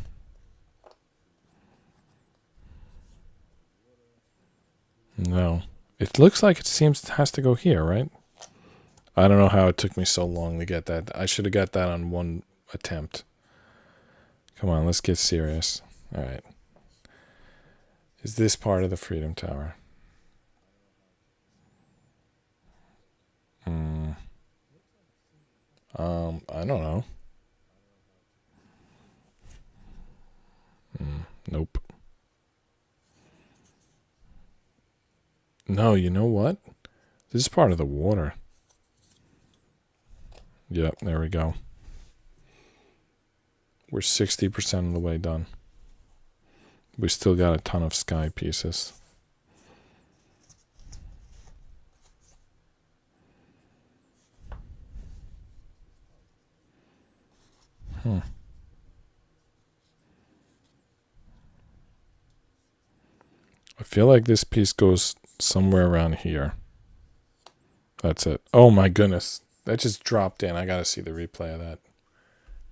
No. It looks like it has to go here, right? I don't know how it took me so long to get that. I should have got that on one attempt. Come on, let's get serious. All right. Is this part of the Freedom Tower? I don't know. Nope. No, you know what? This is part of the water. Yep, there we go. We're 60% of the way done. We still got a ton of sky pieces. I feel like this piece goes somewhere around here. That's it. Oh my goodness. That just dropped in. I gotta see the replay of that.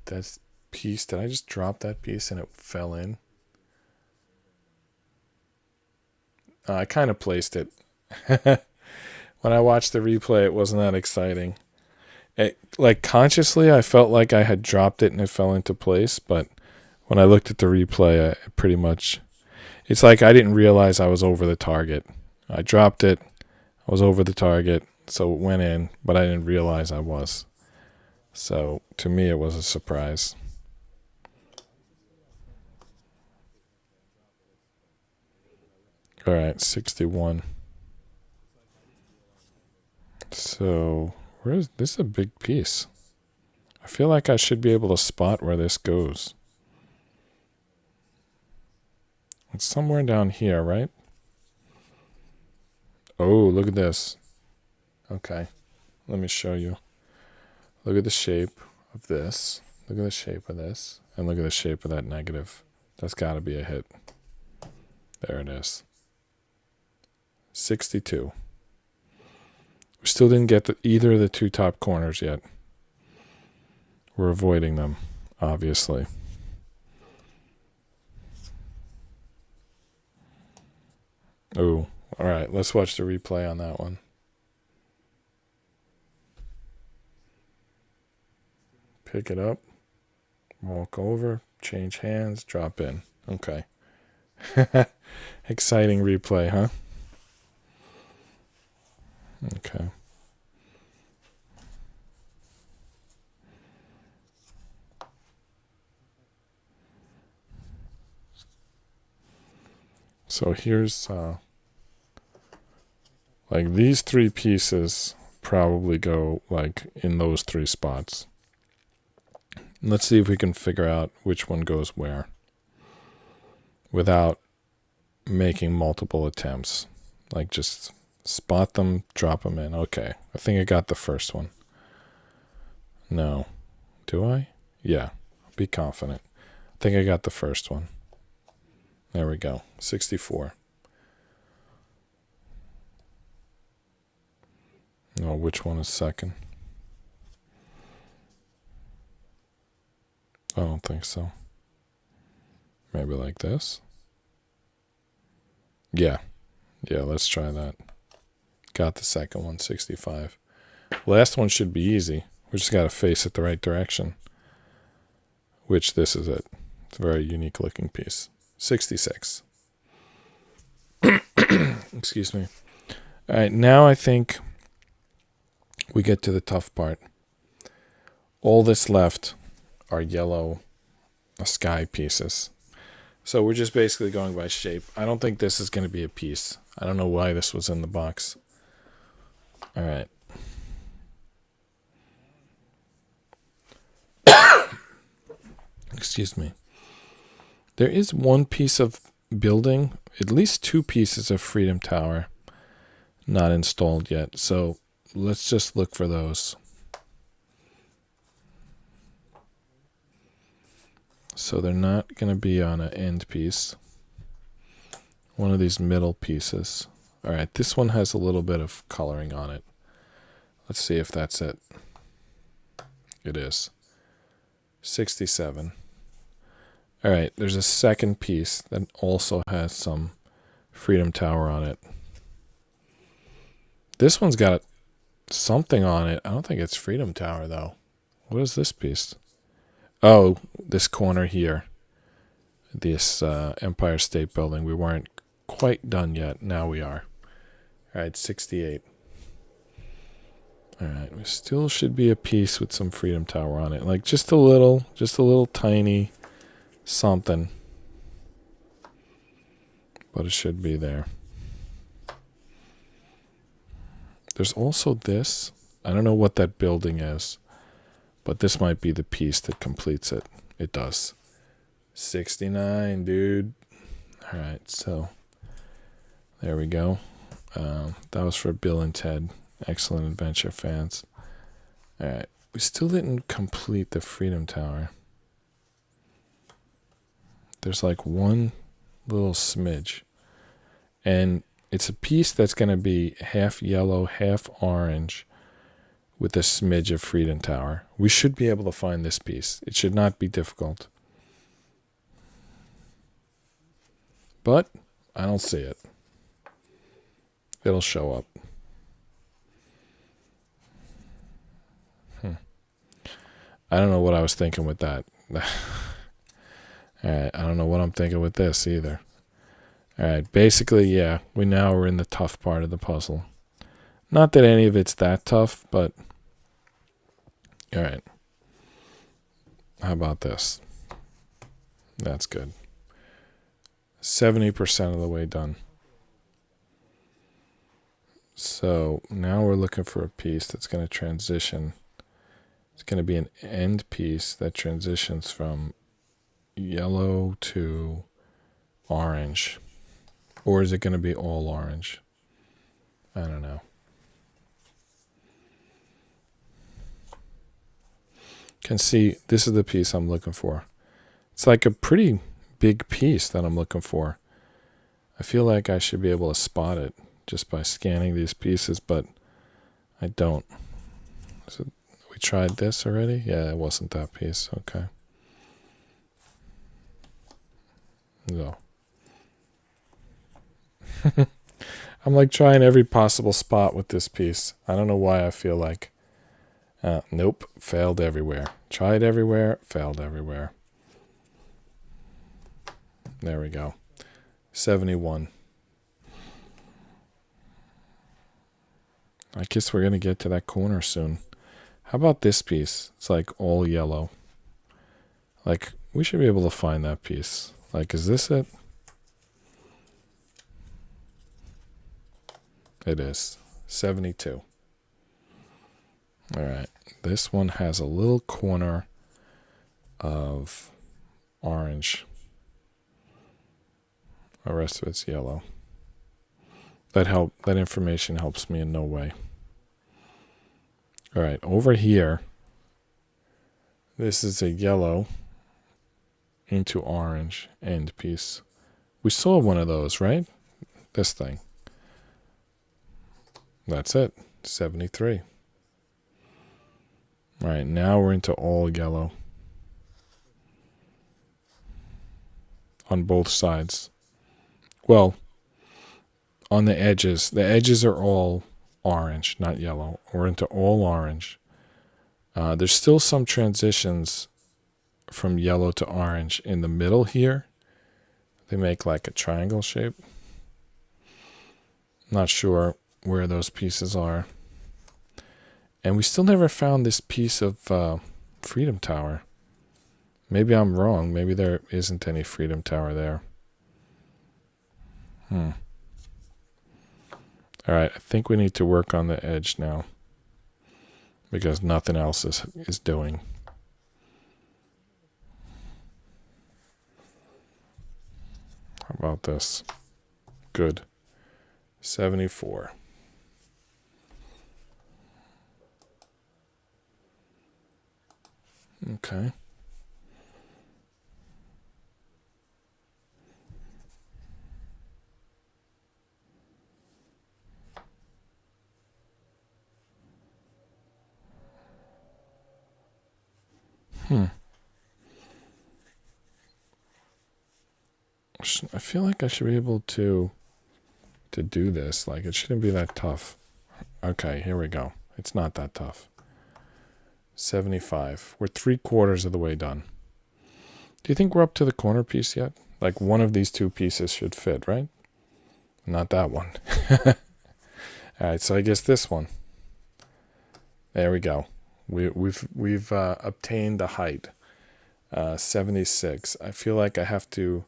That's piece. Did I just drop that piece and it fell in? I kind of placed it. When I watched the replay, it wasn't that exciting. Like consciously, I felt like I had dropped it and it fell into place. But when I looked at the replay, I pretty much... It's like I didn't realize I was over the target. I dropped it. I was over the target. So it went in, but I didn't realize I was. So to me, it was a surprise. All right, 61. So this is a big piece. I feel like I should be able to spot where this goes. It's somewhere down here, right? Oh, look at this. Okay, let me show you. Look at the shape of this. Look at the shape of this. And look at the shape of that negative. That's got to be a hit. There it is. 62. We still didn't get either of the two top corners yet. We're avoiding them, obviously. Oh, all right. Let's watch the replay on that one. Pick it up, walk over, change hands, drop in. Okay. Exciting replay, huh? Okay. So here's like these three pieces probably go like in those three spots. Let's see if we can figure out which one goes where without making multiple attempts. Like just spot them, drop them in. Okay, I think I got the first one. No. Do I? Yeah, be confident. I think I got the first one. There we go, 64. Oh, which one is second? I don't think so. Maybe like this? Yeah. Yeah, let's try that. Got the second one, 65. Last one should be easy. We just got to face it the right direction. Which this is it. It's a very unique looking piece. 66. Excuse me. All right, now I think we get to the tough part. All that's left are yellow sky pieces. So we're just basically going by shape. I don't think this is going to be a piece. I don't know why this was in the box. All right. Excuse me. There is one piece of building, at least two pieces of Freedom Tower not installed yet. So let's just look for those. So they're not going to be on an end piece. One of these middle pieces. All right, this one has a little bit of coloring on it. Let's see if that's it. It is. 67. All right, there's a second piece that also has some Freedom Tower on it. This one's got something on it. I don't think it's Freedom Tower, though. What is this piece? Oh, this corner here. This Empire State Building. We weren't quite done yet. Now we are. All right, 68. All right, we still should be a piece with some Freedom Tower on it. Like just a little tiny something. But it should be there. There's also this. I don't know what that building is, but this might be the piece that completes it. It does. 69, dude. All right, so there we go. That was for Bill and Ted. Excellent Adventure fans. All right, we still didn't complete the Freedom Tower. There's like one little smidge. And it's a piece that's going to be half yellow, half orange with a smidge of Freedom Tower. We should be able to find this piece. It should not be difficult. But I don't see it. It'll show up. I don't know what I was thinking with that. All right, I don't know what I'm thinking with this either. All right, basically, yeah, we now are in the tough part of the puzzle. Not that any of it's that tough, but all right. How about this? That's good. 70% of the way done. So now we're looking for a piece that's going to transition. It's going to be an end piece that transitions from yellow to orange. Or is it going to be all orange? I don't know. Can see this is the piece I'm looking for. It's like a pretty big piece that I'm looking for. I feel like I should be able to spot it just by scanning these pieces, but I don't. So we tried this already? Yeah, it wasn't that piece. Okay. No. I'm like trying every possible spot with this piece. I don't know why I feel like. Nope, failed everywhere. Tried everywhere, failed everywhere. There we go. 71. I guess we're going to get to that corner soon. How about this piece? It's like all yellow. Like, we should be able to find that piece. Like, is this it? It is. 72. All right. This one has a little corner of orange. The rest of it's yellow. That information helps me in no way. All right, over here, this is a yellow into orange end piece. We saw one of those, right? This thing. That's it. 73. All right, now we're into all yellow on both sides. Well, on the edges. The edges are all orange, not yellow. We're into all orange. There's still some transitions from yellow to orange in the middle here. They make like a triangle shape. Not sure where those pieces are. And we still never found this piece of Freedom Tower. Maybe I'm wrong. Maybe there isn't any Freedom Tower there. Alright, I think we need to work on the edge now. Because nothing else is doing. How about this? Good. 74. Okay. I feel like I should be able to do this. Like, it shouldn't be that tough. Okay, here we go. It's not that tough. 75. We're 3/4 of the way done. Do you think we're up to the corner piece yet? Like, one of these two pieces should fit, right? Not that one. Alright, so I guess this one. There we go. We've obtained the height. 76. I feel like I have to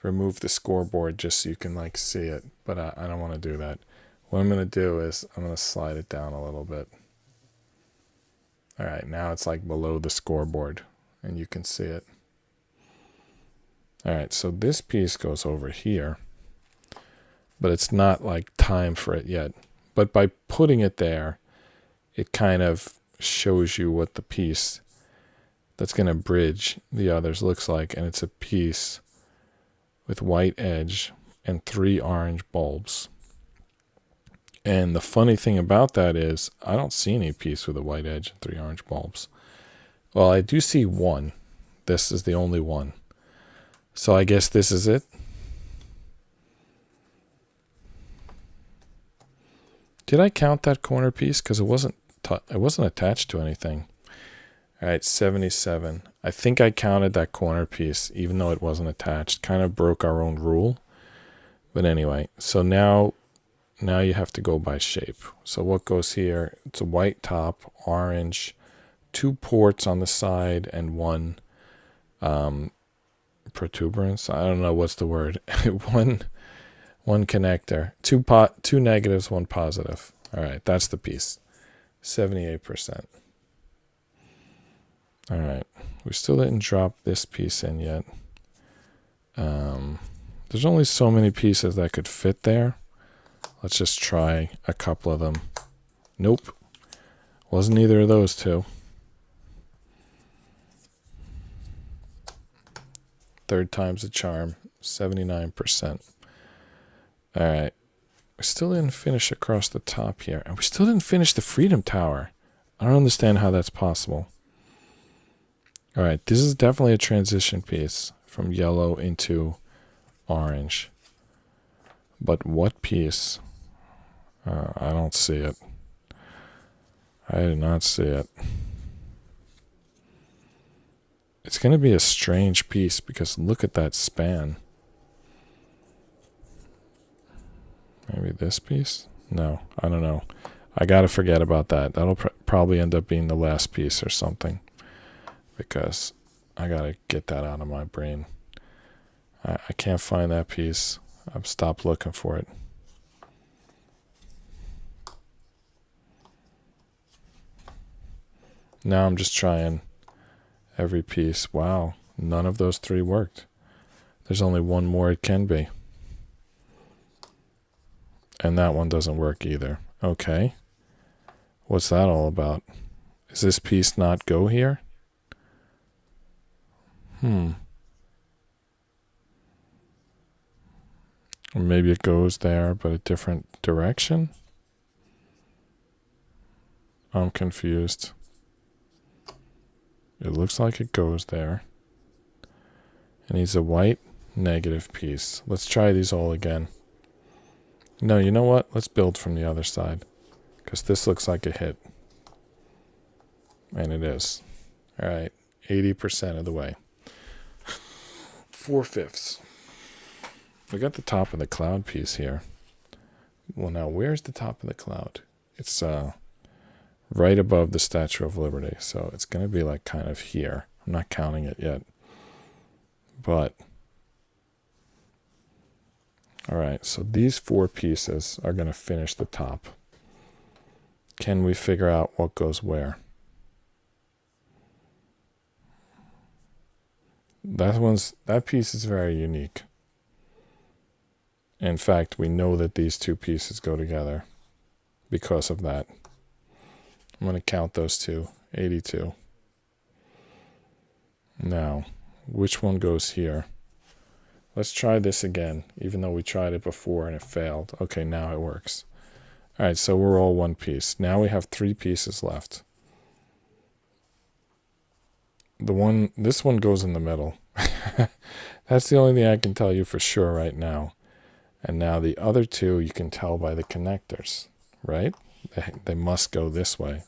remove the scoreboard just so you can like see it, but I don't want to do that. What I'm going to do is I'm going to slide it down a little bit. Alright, now it's like below the scoreboard and you can see it. Alright, so this piece goes over here, but it's not like time for it yet. But by putting it there, it kind of shows you what the piece that's going to bridge the others looks like, and it's a piece with white edge and 3 orange bulbs. And the funny thing about that is I don't see any piece with a white edge and 3 orange bulbs. Well, I do see one. This is the only one. So I guess this is it. Did I count that corner piece? Because it wasn't attached to anything. All right, 77. I think I counted that corner piece, even though it wasn't attached. Kind of broke our own rule. But anyway, so now you have to go by shape. So what goes here? It's a white top, orange, 2 ports on the side, and 1 protuberance. I don't know what's the word. one connector. 2 negatives, 1 positive. All right, that's the piece. 78%. All right, we still didn't drop this piece in yet. There's only so many pieces that could fit there. Let's just try a couple of them. Nope, wasn't either of those two. Third time's the charm. 79%. All right, we still didn't finish across the top here, and we still didn't finish the Freedom Tower. I don't understand how that's possible. All right, this is definitely a transition piece from yellow into orange. But what piece? I don't see it. I do not see it. It's going to be a strange piece because look at that span. Maybe this piece? No, I don't know. I got to forget about that. That'll probably end up being the last piece or something. Because I got to get that out of my brain. I can't find that piece. I've stopped looking for it. Now I'm just trying every piece. Wow, none of those 3 worked. There's only one more it can be. And that one doesn't work either. Okay. What's that all about? Is this piece not go here? Or maybe it goes there, but a different direction? I'm confused. It looks like it goes there. It needs a white negative piece. Let's try these all again. No, you know what? Let's build from the other side. because this looks like a hit. And it is. All right, 80% of the way. 4/5. We got the top of the cloud piece here. Well, now where's the top of the cloud? It's right above the Statue of Liberty, so it's going to be like kind of here. I'm not counting it yet. But, all right, so these 4 pieces are going to finish the top. Can we figure out what goes where? That piece is very unique. In fact, we know that these 2 pieces go together because of that. I'm going to count those 2. 82. Now, which one goes here? Let's try this again, even though we tried it before and it failed. Okay, now it works. All right, so we're all 1 piece. Now we have 3 pieces left. This one goes in the middle. That's the only thing I can tell you for sure right now. And now the other 2 you can tell by the connectors, right? They must go this way.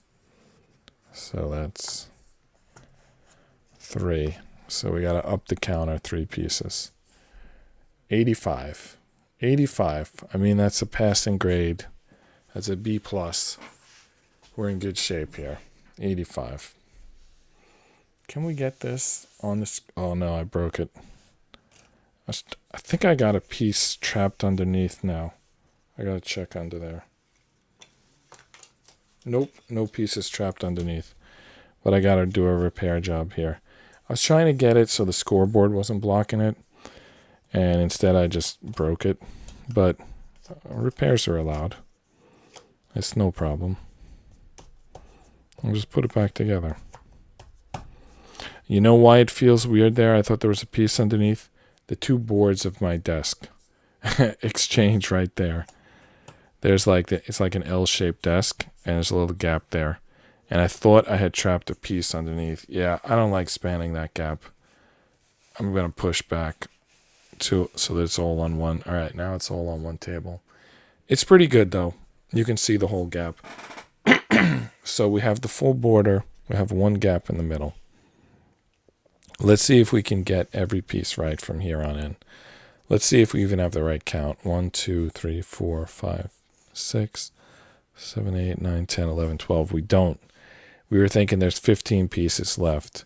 So that's 3. So we got to up the counter 3 pieces. 85. 85. I mean, that's a passing grade. That's a B+. We're in good shape here. 85. Can we get this on this? Oh, no, I broke it. I think I got a piece trapped underneath now. I got to check under there. Nope, no pieces trapped underneath. But I got to do a repair job here. I was trying to get it so the scoreboard wasn't blocking it. And instead I just broke it. But repairs are allowed. It's no problem. I'll just put it back together. You know why it feels weird there? I thought there was a piece underneath. The 2 boards of my desk exchange right there. There's it's like an L-shaped desk, and there's a little gap there. And I thought I had trapped a piece underneath. Yeah, I don't like spanning that gap. I'm going to push back so that it's all on one. All right, now it's all on one table. It's pretty good, though. You can see the whole gap. So we have the full border. We have 1 gap in the middle. Let's see if we can get every piece right from here on in. Let's see if we even have the right count. 1, 2, 3, 4, 5, 6, 7, 8, 9, 10, 11, 12. We don't. We were thinking there's 15 pieces left.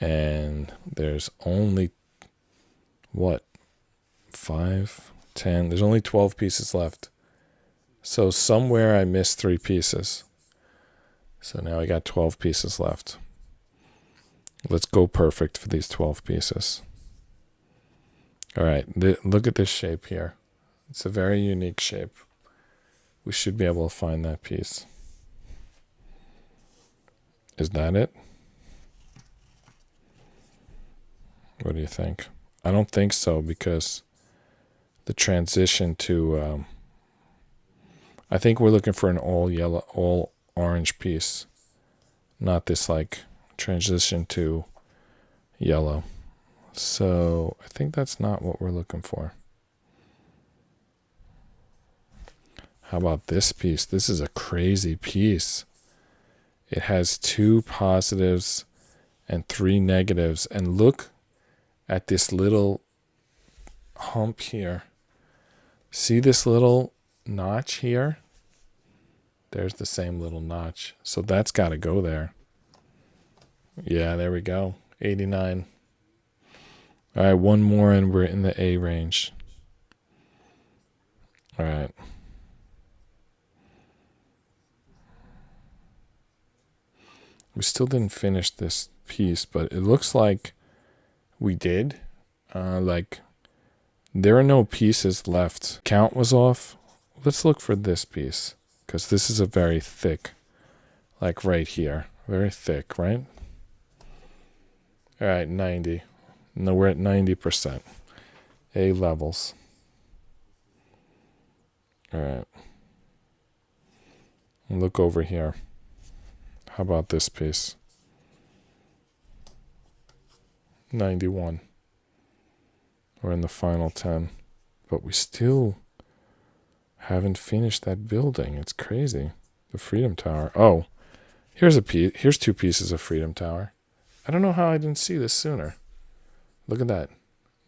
And there's only, 5, 10. There's only 12 pieces left. So somewhere I missed 3 pieces. So now I got 12 pieces left. Let's go perfect for these 12 pieces. All right, look at this shape here. It's a very unique shape. We should be able to find that piece. Is that it? What do you think? I don't think so, because the transition to... I think we're looking for an all yellow, all orange piece. Not this transition to yellow. So I think that's not what we're looking for. How about this piece? This is a crazy piece. It has 2 positives and 3 negatives. And look at this little hump here. See this little notch here? There's the same little notch. So that's got to go there. Yeah, there we go. 89. All right, 1 more and we're in the A range. All right. We still didn't finish this piece, but it looks like we did. There are no pieces left. Count was off. Let's look for this piece, because this is a very thick, right here. Very thick, right? All right, 90. No, we're at 90%. A levels. All right. Look over here. How about this piece? 91. We're in the final 10. But we still haven't finished that building. It's crazy. The Freedom Tower. Oh, here's a piece. Here's two pieces of Freedom Tower. I don't know how I didn't see this sooner. Look at that.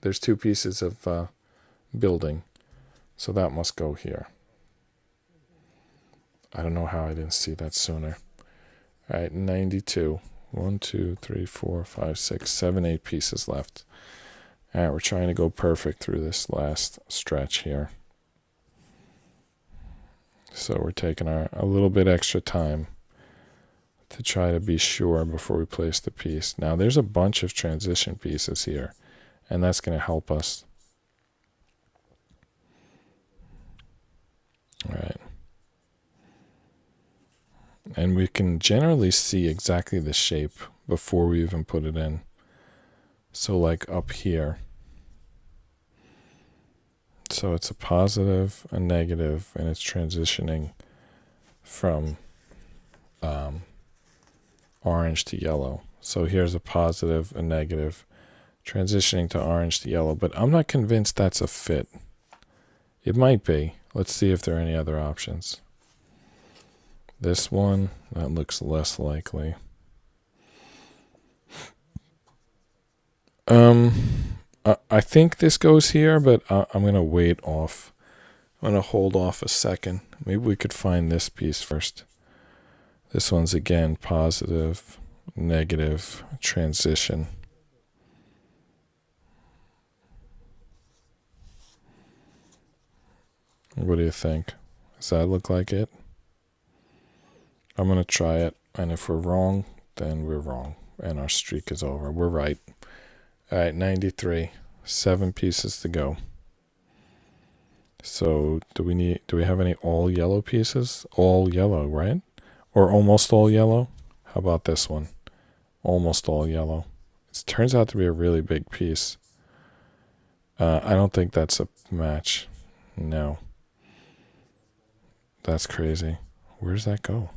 There's two pieces of building. So that must go here. I don't know how I didn't see that sooner. All right, 92. 1, 2, 3, 4, 5, 6, 7, 8 pieces left. All right, we're trying to go perfect through this last stretch here. So we're taking a little bit extra time to try to be sure before we place the piece. Now there's a bunch of transition pieces here, and that's going to help us. All right. And we can generally see exactly the shape before we even put it in. So like up here. So it's a positive, a negative, and it's transitioning from orange to yellow. So here's a positive, a negative, transitioning to orange to yellow. But I'm not convinced that's a fit. It might be. Let's see if there are any other options. This one, that looks less likely. I think this goes here, but I'm going to wait off. I'm going to hold off a second. Maybe we could find this piece first. This one's again positive, negative, transition. What do you think? Does that look like it? I'm going to try it, and if we're wrong, then we're wrong, and our streak is over. We're right. All right, 93. 7 pieces to go. So do we have any all yellow pieces? All yellow, right? Or almost all yellow? How about this one? Almost all yellow. It turns out to be a really big piece. I don't think that's a match. No. That's crazy. Where does that go?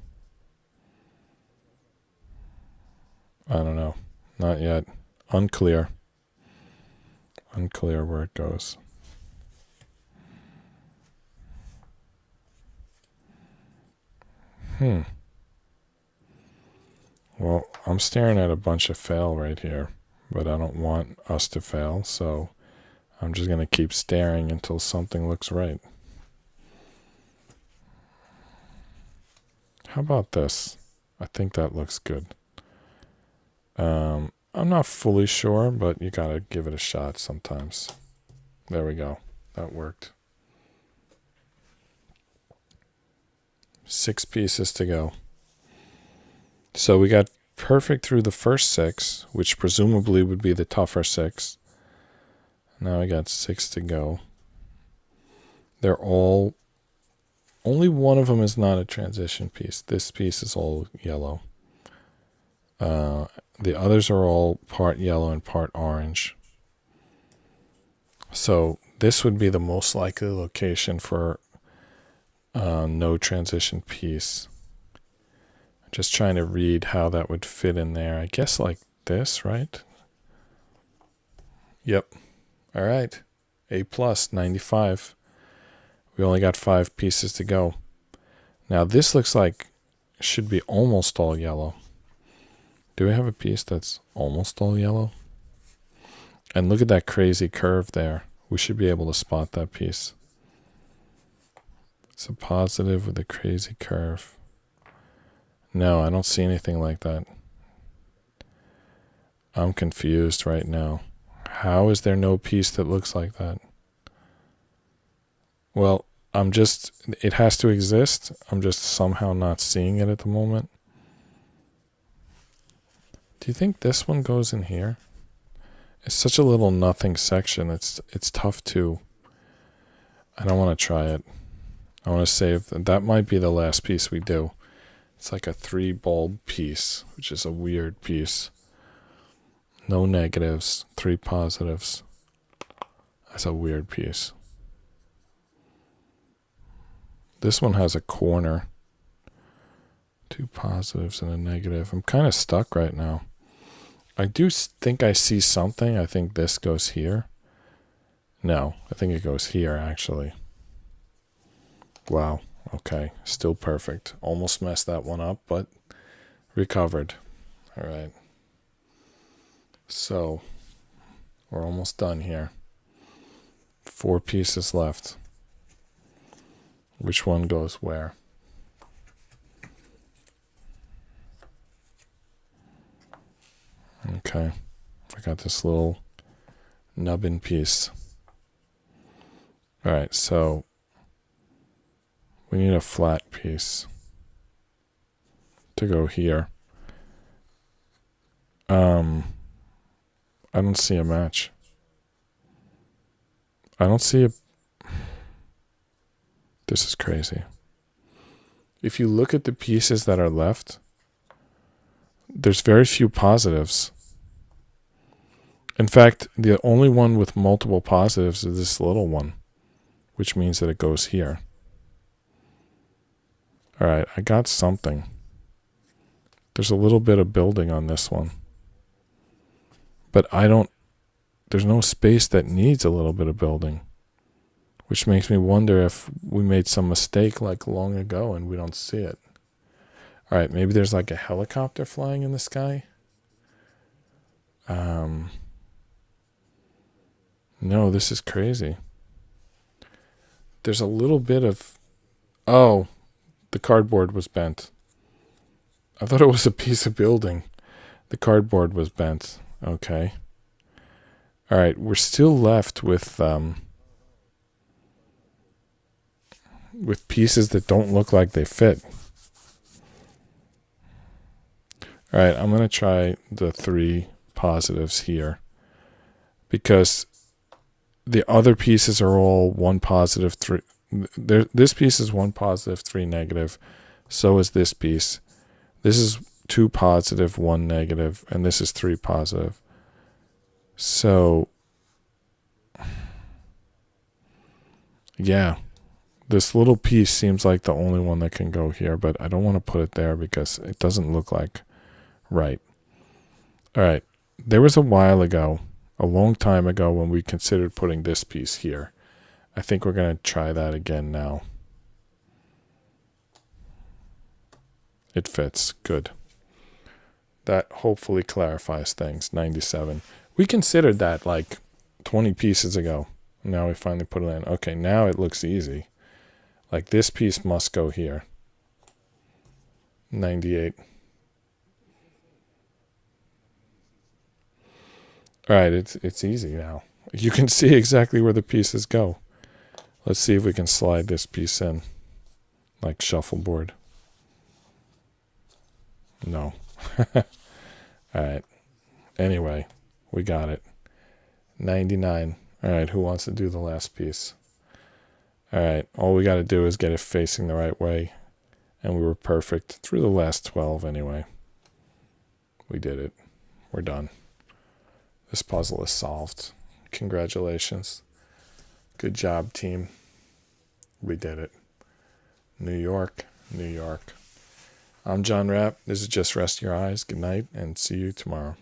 I don't know. Not yet. Unclear. Unclear where it goes. Well, I'm staring at a bunch of fail right here, but I don't want us to fail, so I'm just going to keep staring until something looks right. How about this? I think that looks good. I'm not fully sure, but you gotta give it a shot sometimes. There we go. That worked. 6 pieces to go. So we got perfect through the first 6, which presumably would be the tougher 6. Now we got 6 to go. They're all... Only one of them is not a transition piece. This piece is all yellow. The others are all part yellow and part orange. So this would be the most likely location for no transition piece. I'm just trying to read how that would fit in there. I guess like this, right? Yep. All right. A+, 95. We only got 5 pieces to go. Now this looks like it should be almost all yellow. Do we have a piece that's almost all yellow? And look at that crazy curve there. We should be able to spot that piece. It's a positive with a crazy curve. No, I don't see anything like that. I'm confused right now. How is there no piece that looks like that? Well, it has to exist. I'm just somehow not seeing it at the moment. Do you think this one goes in here? It's such a little nothing section. It's tough to... I don't want to try it. I want to save... That might be the last piece we do. It's like a 3 bulb piece, which is a weird piece. No negatives, 3 positives. That's a weird piece. This one has a corner. 2 positives and a negative. I'm kind of stuck right now. I do think I see something. I think this goes here. No, I think it goes here, actually. Wow. Okay, still perfect. Almost messed that one up, but recovered. All right. So we're almost done here. 4 pieces left. Which one goes where? Okay. I got this little nubbin piece. All right, so we need a flat piece to go here. I don't see a match. I don't see a... This is crazy. If you look at the pieces that are left, there's very few positives. In fact, the only one with multiple positives is this little one, which means that it goes here. All right, I got something. There's a little bit of building on this one. But there's no space that needs a little bit of building, which makes me wonder if we made some mistake like long ago and we don't see it. All right, maybe there's like a helicopter flying in the sky. No, this is crazy. There's a little bit of... Oh, the cardboard was bent. I thought it was a piece of building. The cardboard was bent. Okay. All right, we're still left with pieces that don't look like they fit. All right, I'm going to try the 3 positives here because the other pieces are all 1 positive, 3. This piece is 1 positive, 3 negative. So is this piece. This is 2 positive, 1 negative, and this is 3 positive. So, yeah, this little piece seems like the only one that can go here, but I don't want to put it there because it doesn't look like right. All right, there was a while ago, a long time ago, when we considered putting this piece here. I think we're going to try that again now. It fits. Good. That hopefully clarifies things. 97. We considered that like 20 pieces ago. Now we finally put it in. Okay, now it looks easy. Like this piece must go here. 98. All right, it's easy now. You can see exactly where the pieces go. Let's see if we can slide this piece in, like shuffleboard. No. All right. Anyway, we got it. 99. All right, who wants to do the last piece? All right, all we got to do is get it facing the right way, and we were perfect through the last 12 anyway. We did it. We're done. This puzzle is solved. Congratulations. Good job, team. We did it. New York, New York. I'm John Rapp. This is Just Rest Your Eyes. Good night, and see you tomorrow.